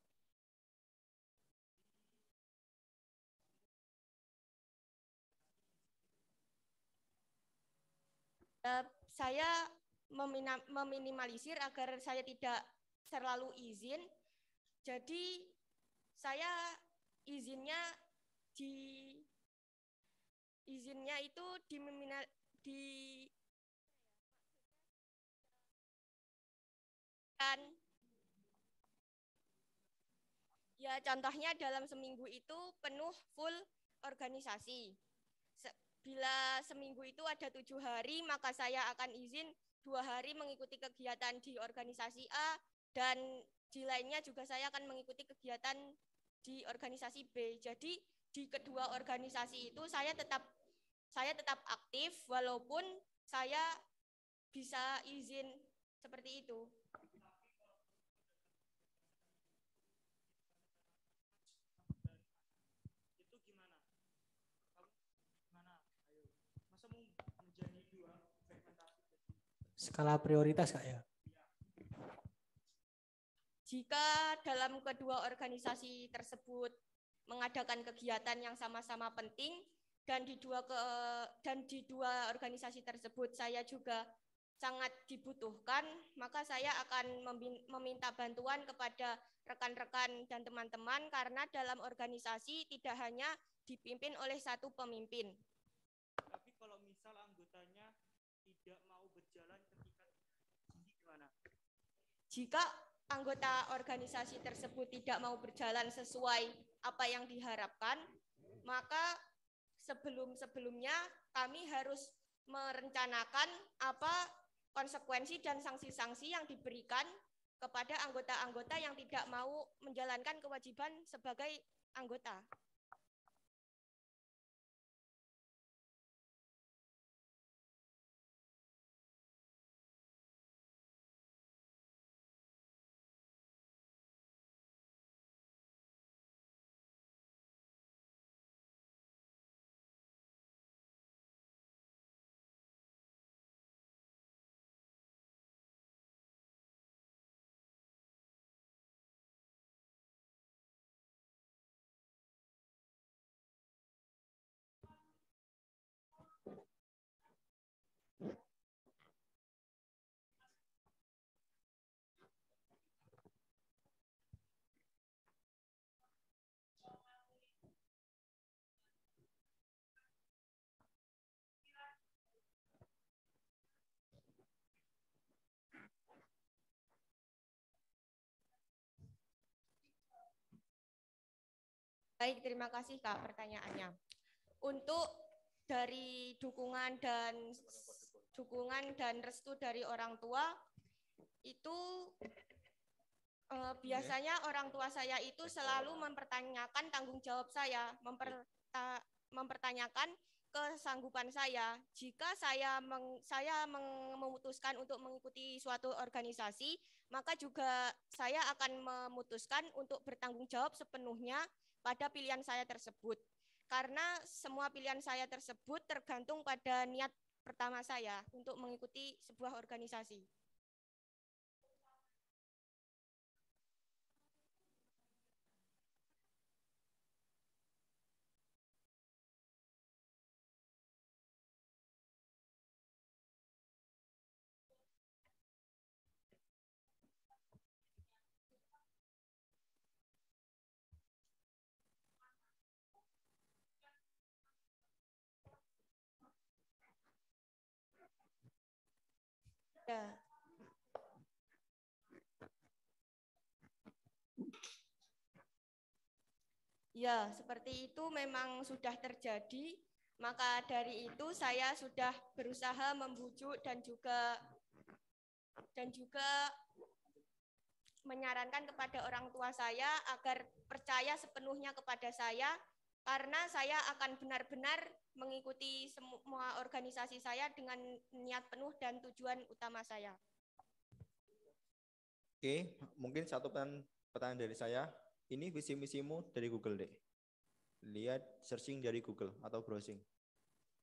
Saya meminimalisir agar saya tidak terlalu izin. Jadi saya izinnya itu ya contohnya dalam seminggu itu penuh full organisasi. Bila seminggu itu ada 7 hari, maka saya akan izin 2 hari mengikuti kegiatan di organisasi A, dan di lainnya juga saya akan mengikuti kegiatan di organisasi B. Jadi di kedua organisasi itu saya tetap aktif walaupun saya bisa izin seperti itu. Skala prioritas, Kak, ya? Jika dalam kedua organisasi tersebut mengadakan kegiatan yang sama-sama penting dan di dua organisasi tersebut saya juga sangat dibutuhkan, maka saya akan meminta bantuan kepada rekan-rekan dan teman-teman karena dalam organisasi tidak hanya dipimpin oleh satu pemimpin. Tapi kalau misal anggotanya tidak mau berjalan ketika ini gimana? Jika anggota organisasi tersebut tidak mau berjalan sesuai apa yang diharapkan, maka sebelumnya kami harus merencanakan apa konsekuensi dan sanksi-sanksi yang diberikan kepada anggota-anggota yang tidak mau menjalankan kewajiban sebagai anggota. Baik, terima kasih Kak pertanyaannya. Untuk dari dukungan dan restu dari orang tua itu biasanya orang tua saya itu selalu mempertanyakan tanggung jawab saya, mempertanyakan kesanggupan saya. Jika saya memutuskan untuk mengikuti suatu organisasi, maka juga saya akan memutuskan untuk bertanggung jawab sepenuhnya pada pilihan saya tersebut. Karena semua pilihan saya tersebut tergantung pada niat pertama saya untuk mengikuti sebuah organisasi. Ya. Ya, seperti itu memang sudah terjadi. Maka dari itu saya sudah berusaha membujuk dan juga menyarankan kepada orang tua saya agar percaya sepenuhnya kepada saya, karena saya akan benar-benar mengikuti semua organisasi saya dengan niat penuh dan tujuan utama saya. Oke, mungkin satu pertanyaan dari saya. Ini visi misimu dari Google, Dek. Lihat searching dari Google atau browsing.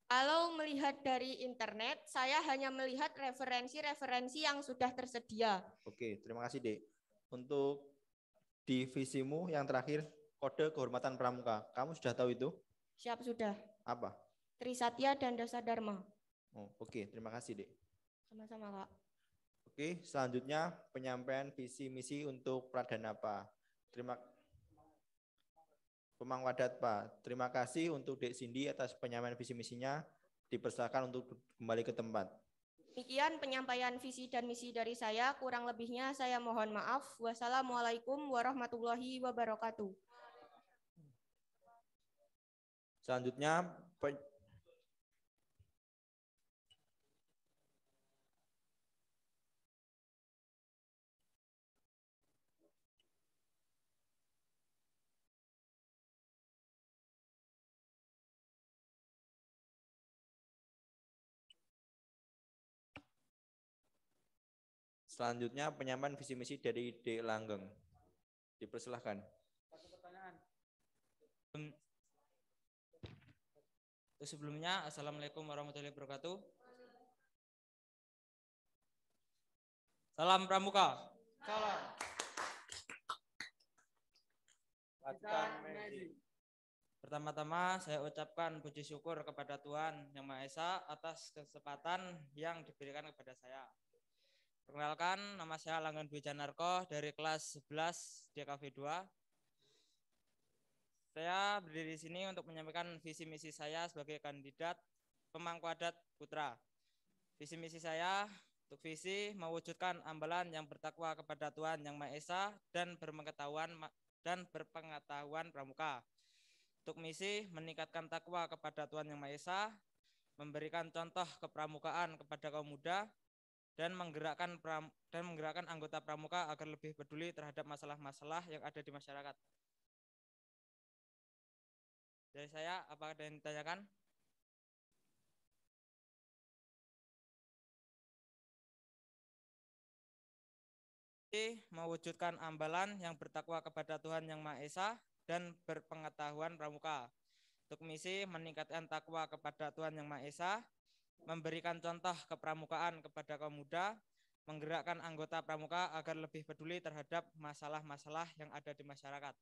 Kalau melihat dari internet, saya hanya melihat referensi-referensi yang sudah tersedia. Oke, terima kasih, Dek. Untuk di visimu yang terakhir, kode kehormatan pramuka. Kamu sudah tahu itu? Siap, sudah. Apa? Trisatya dan Dasa Dharma. Oh, oke, terima kasih, Dek. Sama-sama, Kak. Oke, selanjutnya penyampaian visi misi untuk Pradhanapa. Pemangwadat, Pak. Terima kasih untuk Dek Cindy atas penyampaian visi misinya. Dipersilakan untuk kembali ke tempat. Demikian penyampaian visi dan misi dari saya. Kurang lebihnya saya mohon maaf. Wassalamualaikum warahmatullahi wabarakatuh. Selanjutnya penyampaian visi misi dari Dek Langgeng. Dipersilahkan. Satu pertanyaan. Sebelumnya, Assalamualaikum warahmatullahi wabarakatuh. Salam Pramuka. Salam. Pertama-tama saya ucapkan puji syukur kepada Tuhan Yang Maha Esa atas kesempatan yang diberikan kepada saya. Perkenalkan, nama saya Langgeng Dwi Janarko dari kelas 11 DKV 2. Saya berdiri di sini untuk menyampaikan visi misi saya sebagai kandidat pemangku adat putra. Visi misi saya untuk visi mewujudkan ambalan yang bertakwa kepada Tuhan Yang Maha Esa dan berpengetahuan dan berpengetahuan pramuka. Untuk misi meningkatkan takwa kepada Tuhan Yang Maha Esa, memberikan contoh kepramukaan kepada kaum muda, dan menggerakkan anggota pramuka agar lebih peduli terhadap masalah-masalah yang ada di masyarakat. Dari saya, apakah ada yang ditanyakan? Mewujudkan ambalan yang bertakwa kepada Tuhan Yang Maha Esa dan berpengetahuan pramuka. Untuk misi meningkatkan takwa kepada Tuhan Yang Maha Esa, memberikan contoh kepramukaan kepada kaum muda, menggerakkan anggota pramuka agar lebih peduli terhadap masalah-masalah yang ada di masyarakat.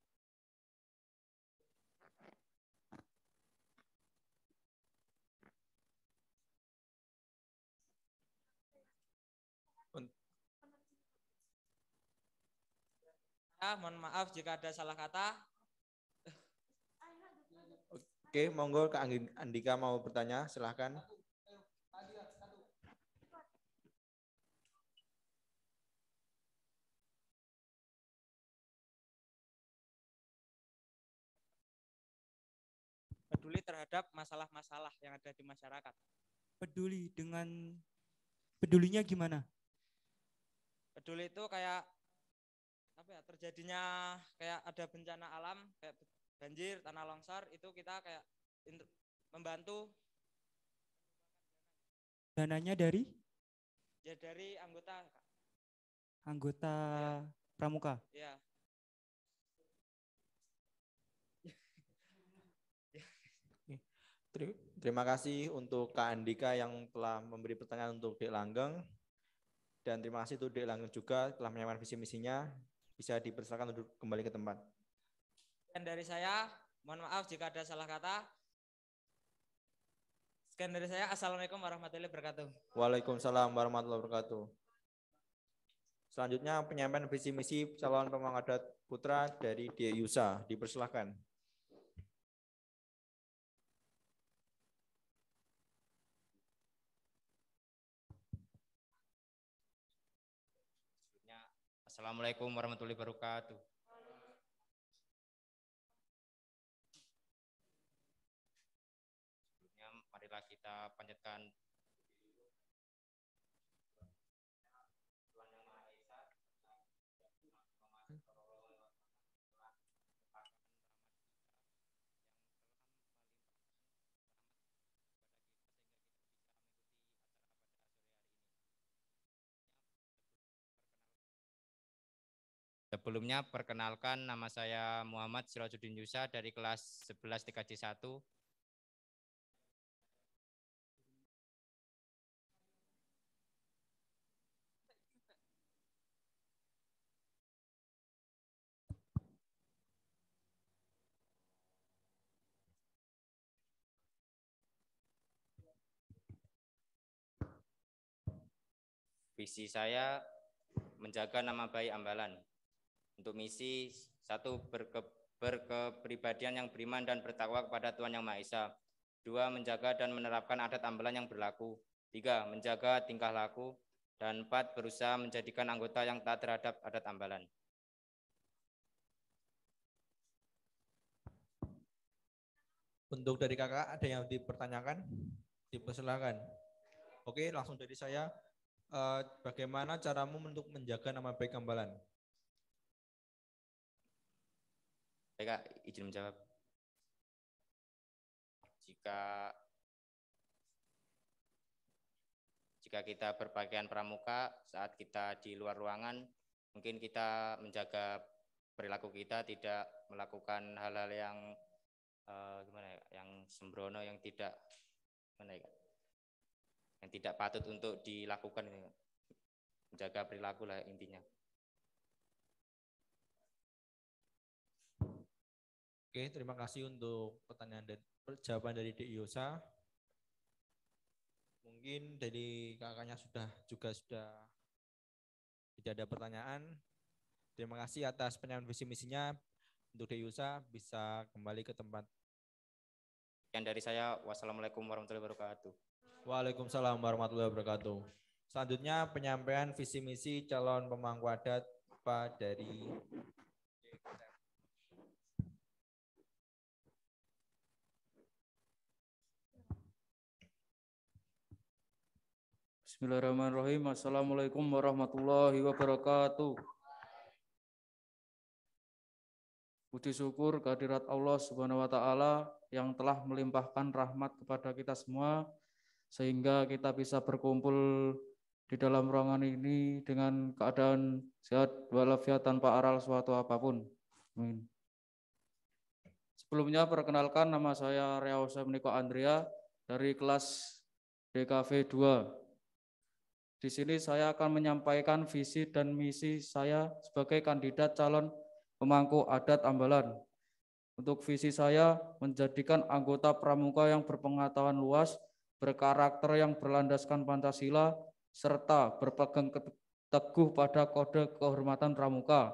Mohon maaf jika ada salah kata. Oke, monggo Kak Andika mau bertanya, silahkan. Peduli terhadap masalah-masalah yang ada di masyarakat. Pedulinya gimana? Peduli itu kayak apa ya, terjadinya kayak ada bencana alam kayak banjir, tanah longsor, itu kita kayak membantu. Dananya dari? Ya dari anggota. Anggota pramuka. Ya. Terima kasih untuk Kak Andika yang telah memberi pertanyaan untuk Dek Langgeng. Dan terima kasih untuk Dek Langgeng juga telah menyampaikan visi misinya. Bisa dipersilakan untuk kembali ke tempat. Dan dari saya, mohon maaf jika ada salah kata. Sekian dari saya. Assalamualaikum warahmatullahi wabarakatuh. Waalaikumsalam warahmatullahi wabarakatuh. Selanjutnya penyampaian visi misi calon pemangku adat putra dari Dek Yusa. Dipersilakan. Assalamualaikum warahmatullahi wabarakatuh. Sebelumnya marilah kita panjatkan Sebelumnya perkenalkan, nama saya Muhammad Sirajuddin Yusa dari kelas 11 TKJ 1. Visi saya menjaga nama baik Ambalan. Untuk misi 1, berkepribadian yang beriman dan bertakwa kepada Tuhan Yang Maha Esa. 2, menjaga dan menerapkan adat Ambalan yang berlaku. 3, menjaga tingkah laku. Dan 4, berusaha menjadikan anggota yang taat terhadap adat Ambalan. Untuk dari kakak ada yang dipertanyakan? Dipersilakan. Oke, langsung dari saya. Bagaimana caramu untuk menjaga nama baik Ambalan? Baik Kak, izin menjawab. Jika kita berpakaian pramuka saat kita di luar ruangan, mungkin kita menjaga perilaku kita, tidak melakukan hal-hal yang yang sembrono, yang tidak yang tidak patut untuk dilakukan. Menjaga perilaku lah intinya. Oke, terima kasih untuk pertanyaan dan jawaban dari Dek Yosa. Mungkin dari kakaknya sudah tidak ada pertanyaan. Terima kasih atas penyampaian visi misinya. Untuk Dek Yosa bisa kembali ke tempat. Sekian dari saya. Wassalamualaikum warahmatullahi wabarakatuh. Waalaikumsalam warahmatullahi wabarakatuh. Selanjutnya penyampaian visi misi calon pemangku adat Pak dari Bismillahirrahmanirrahim. Assalamualaikum warahmatullahi wabarakatuh. Puji syukur kehadirat Allah Subhanahu wa taala yang telah melimpahkan rahmat kepada kita semua sehingga kita bisa berkumpul di dalam ruangan ini dengan keadaan sehat walafiat tanpa aral suatu apapun. Amin. Sebelumnya perkenalkan, nama saya Riau Niko Andrea dari kelas DKV 2. Di sini saya akan menyampaikan visi dan misi saya sebagai kandidat calon pemangku adat Ambalan. Untuk visi saya menjadikan anggota pramuka yang berpengetahuan luas, berkarakter yang berlandaskan Pancasila, serta berpegang teguh pada kode kehormatan pramuka.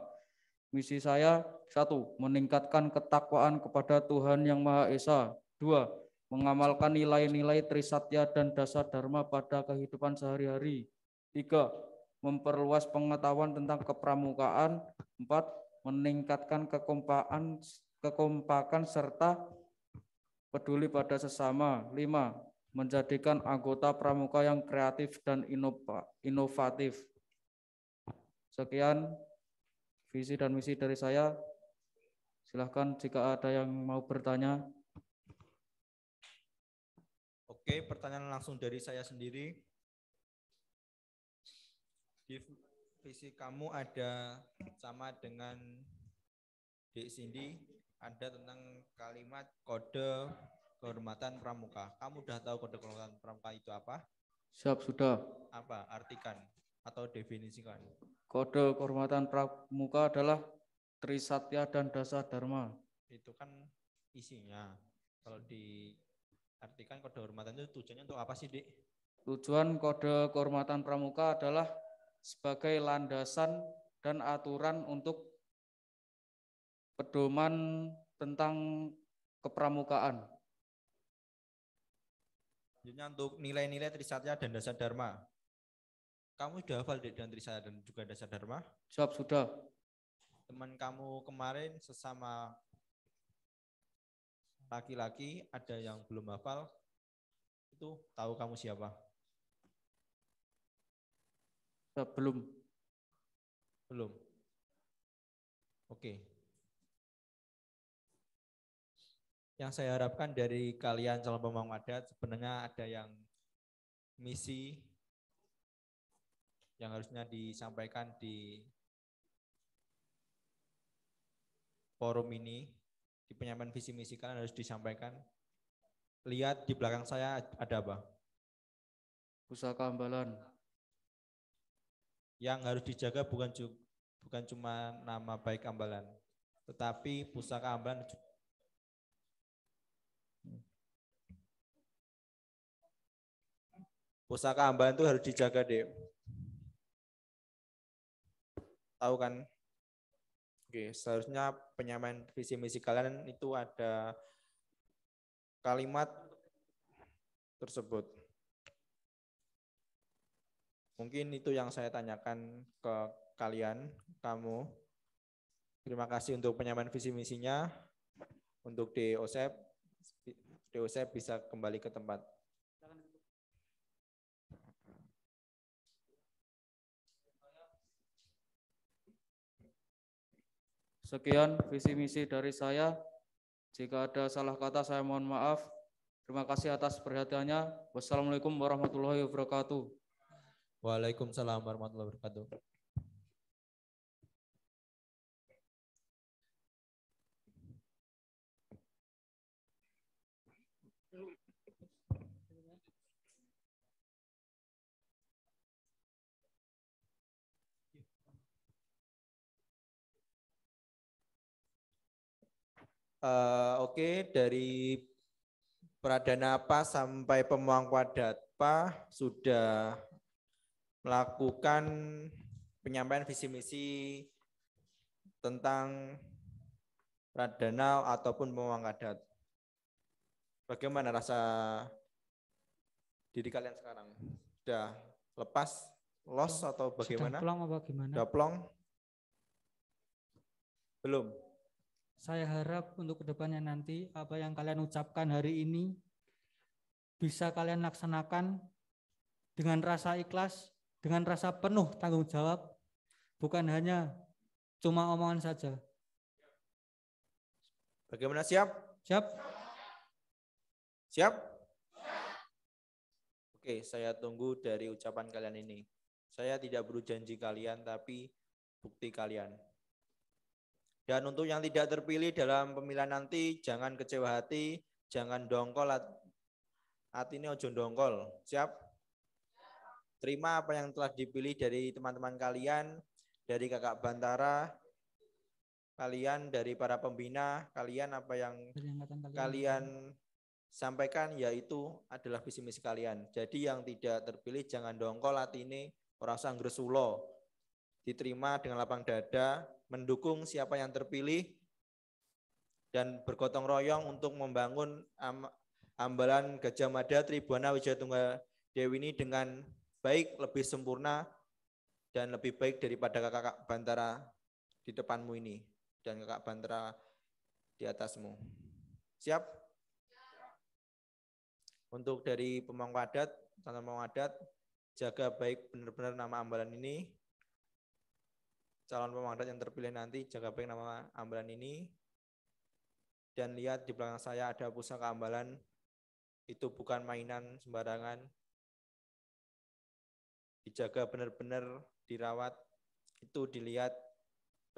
Misi saya: 1. Meningkatkan ketakwaan kepada Tuhan Yang Maha Esa. 2. Mengamalkan nilai-nilai Trisatya dan Dasar Dharma pada kehidupan sehari-hari. 3. Memperluas pengetahuan tentang kepramukaan. 4. Meningkatkan kekompakan serta peduli pada sesama. 5. Menjadikan anggota pramuka yang kreatif dan inovatif. Sekian visi dan misi dari saya. Silahkan jika ada yang mau bertanya. Oke, pertanyaan langsung dari saya sendiri. Di visi kamu ada sama dengan Dek Cindy, ada tentang kalimat kode kehormatan pramuka. Kamu udah tahu kode kehormatan pramuka itu apa? Siap, sudah. Apa? Artikan atau definisikan. Kode kehormatan pramuka adalah Trisatya dan Dasar Dharma. Itu kan isinya. Kalau diartikan kode kehormatan itu tujuannya untuk apa sih, Dik? Tujuan kode kehormatan pramuka adalah sebagai landasan dan aturan untuk pedoman tentang kepramukaan. Selanjutnya untuk nilai-nilai Trisatya dan Dasar Dharma. Kamu sudah hafal dengan Trisatya dan juga Dasar Dharma? Siap, sudah. Teman kamu kemarin sesama laki-laki ada yang belum hafal, itu tahu kamu siapa? Belum. Belum. Oke. Yang saya harapkan dari kalian calon pemangku adat, sebenarnya ada yang misi yang harusnya disampaikan di forum ini, di penyampaian visi misi kalian harus disampaikan. Lihat di belakang saya ada apa? Pusaka Ambalan. Yang harus dijaga bukan cuma nama baik Ambalan, tetapi pusaka Ambalan. Pusaka Ambalan itu harus dijaga, Dek. Tahu kan? Oke, seharusnya penyampaian visi misi kalian itu ada kalimat tersebut. Mungkin itu yang saya tanyakan ke kalian, kamu. Terima kasih untuk penyampaian visi misinya. Untuk DOSEP bisa kembali ke tempat. Sekian visi misi dari saya. Jika ada salah kata saya mohon maaf. Terima kasih atas perhatiannya. Wassalamualaikum warahmatullahi wabarakatuh. Waalaikumsalam warahmatullahi wabarakatuh. Oke, dari Pradana PAS sampai pemangku adat PAS sudah melakukan penyampaian visi misi tentang Pradana ataupun pemangku adat. Bagaimana rasa diri kalian sekarang? Sudah lepas, los atau bagaimana? Sudah plong apa gimana? Sudah plong? Belum. Saya harap untuk kedepannya nanti apa yang kalian ucapkan hari ini bisa kalian laksanakan dengan rasa ikhlas, dengan rasa penuh tanggung jawab, bukan hanya cuma omongan saja. Bagaimana, siap? Siap? Siap? Oke, saya tunggu dari ucapan kalian ini. Saya tidak perlu janji kalian, tapi bukti kalian. Dan untuk yang tidak terpilih dalam pemilihan nanti, jangan kecewa hati, jangan dongkol, hati ini ojo dongkol. Siap? Terima apa yang telah dipilih dari teman-teman kalian, dari kakak Bantara, kalian dari para pembina, kalian apa yang kalian sampaikan yaitu adalah visi misi kalian. Jadi yang tidak terpilih jangan dongkol hati ini, orang usah ngresulo. Diterima dengan lapang dada, mendukung siapa yang terpilih dan bergotong royong untuk membangun Ambalan Gajah Mada Tribuana Wijaya Tunggal Dewi ini dengan baik, lebih sempurna dan lebih baik daripada kakak Bantara di depanmu ini dan kakak Bantara di atasmu. Siap? Untuk dari pemangku adat, pemangku adat, jaga baik benar-benar nama ambalan ini. Calon pemangku adat yang terpilih nanti, jaga baik nama ambalan ini. Dan lihat di belakang saya ada pusaka ambalan. Itu bukan mainan sembarangan. Dijaga benar-benar, dirawat. Itu dilihat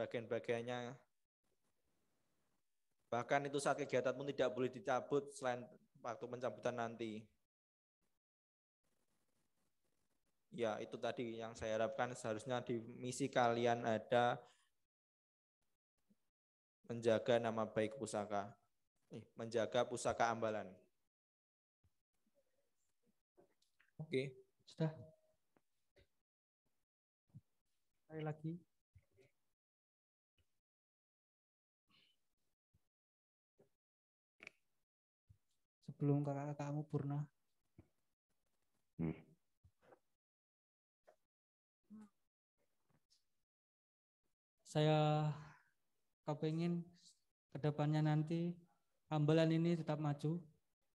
bagian-bagiannya. Bahkan itu saat kegiatan pun tidak boleh dicabut selain waktu pencabutan nanti. Ya, itu tadi yang saya harapkan seharusnya di misi kalian ada menjaga nama baik pusaka. Menjaga pusaka ambalan. Oke. Sudah. Sekali lagi. Sebelum kakak-kakakmu purna. Saya kepingin kedepannya nanti ambalan ini tetap maju,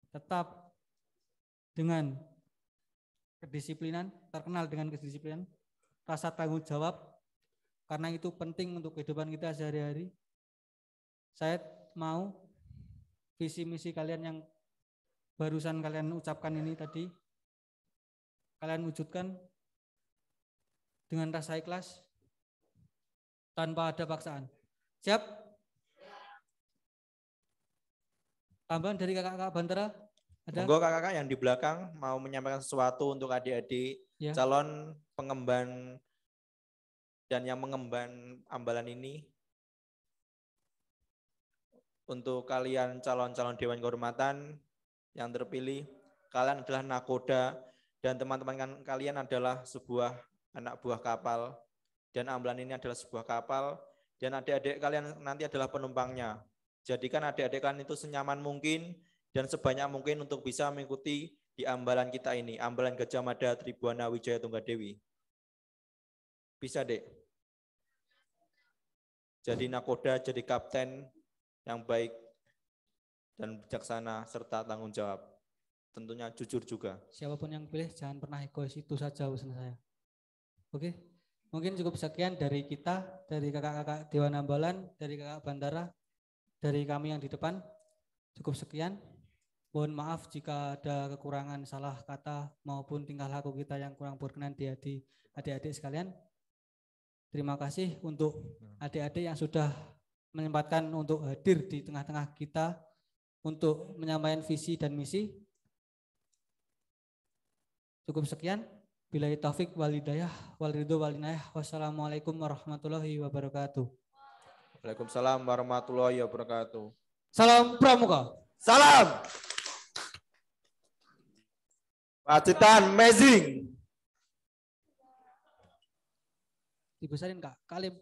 tetap dengan kedisiplinan, terkenal dengan kedisiplinan, rasa tanggung jawab, karena itu penting untuk kehidupan kita sehari-hari. Saya mau visi misi kalian yang barusan kalian ucapkan ini tadi, kalian wujudkan dengan rasa ikhlas, tanpa ada paksaan. Siap? Tambahan dari kakak-kakak Bantara? Ada? Monggo kakak-kakak yang di belakang mau menyampaikan sesuatu untuk adik-adik ya. Calon pengemban dan yang mengemban ambalan ini. Untuk kalian calon-calon Dewan Kehormatan yang terpilih, kalian adalah nakoda dan teman-teman kalian adalah sebuah anak buah kapal dan ambalan ini adalah sebuah kapal dan adik-adik kalian nanti adalah penumpangnya. Jadikan adik-adik kalian itu senyaman mungkin dan sebanyak mungkin untuk bisa mengikuti di ambalan kita ini, ambalan Gajah Mada Tribuana Wijaya Tunggal Dewi. Bisa, Dek? Jadi nakoda, jadi kapten yang baik dan bijaksana serta tanggung jawab. Tentunya jujur juga. Siapapun yang pilih jangan pernah egois, itu saja pesan saya. Oke, mungkin cukup sekian dari kita, dari kakak-kakak Dewan Ambalan, dari kakak Bantara, dari kami yang di depan. Cukup sekian. Mohon maaf jika ada kekurangan salah kata maupun tingkah laku kita yang kurang berkenan di hati adik-adik sekalian. Terima kasih untuk adik-adik yang sudah menyempatkan untuk hadir di tengah-tengah kita untuk menyampaikan visi dan misi. Cukup sekian. Billahi taufik wal hidayah wal ridho wal inayah. Wassalamualaikum warahmatullahi wabarakatuh. Waalaikumsalam warahmatullahi wabarakatuh. Salam Pramuka. Salam. Pacitan amazing. Dibesarin Kak Kalim.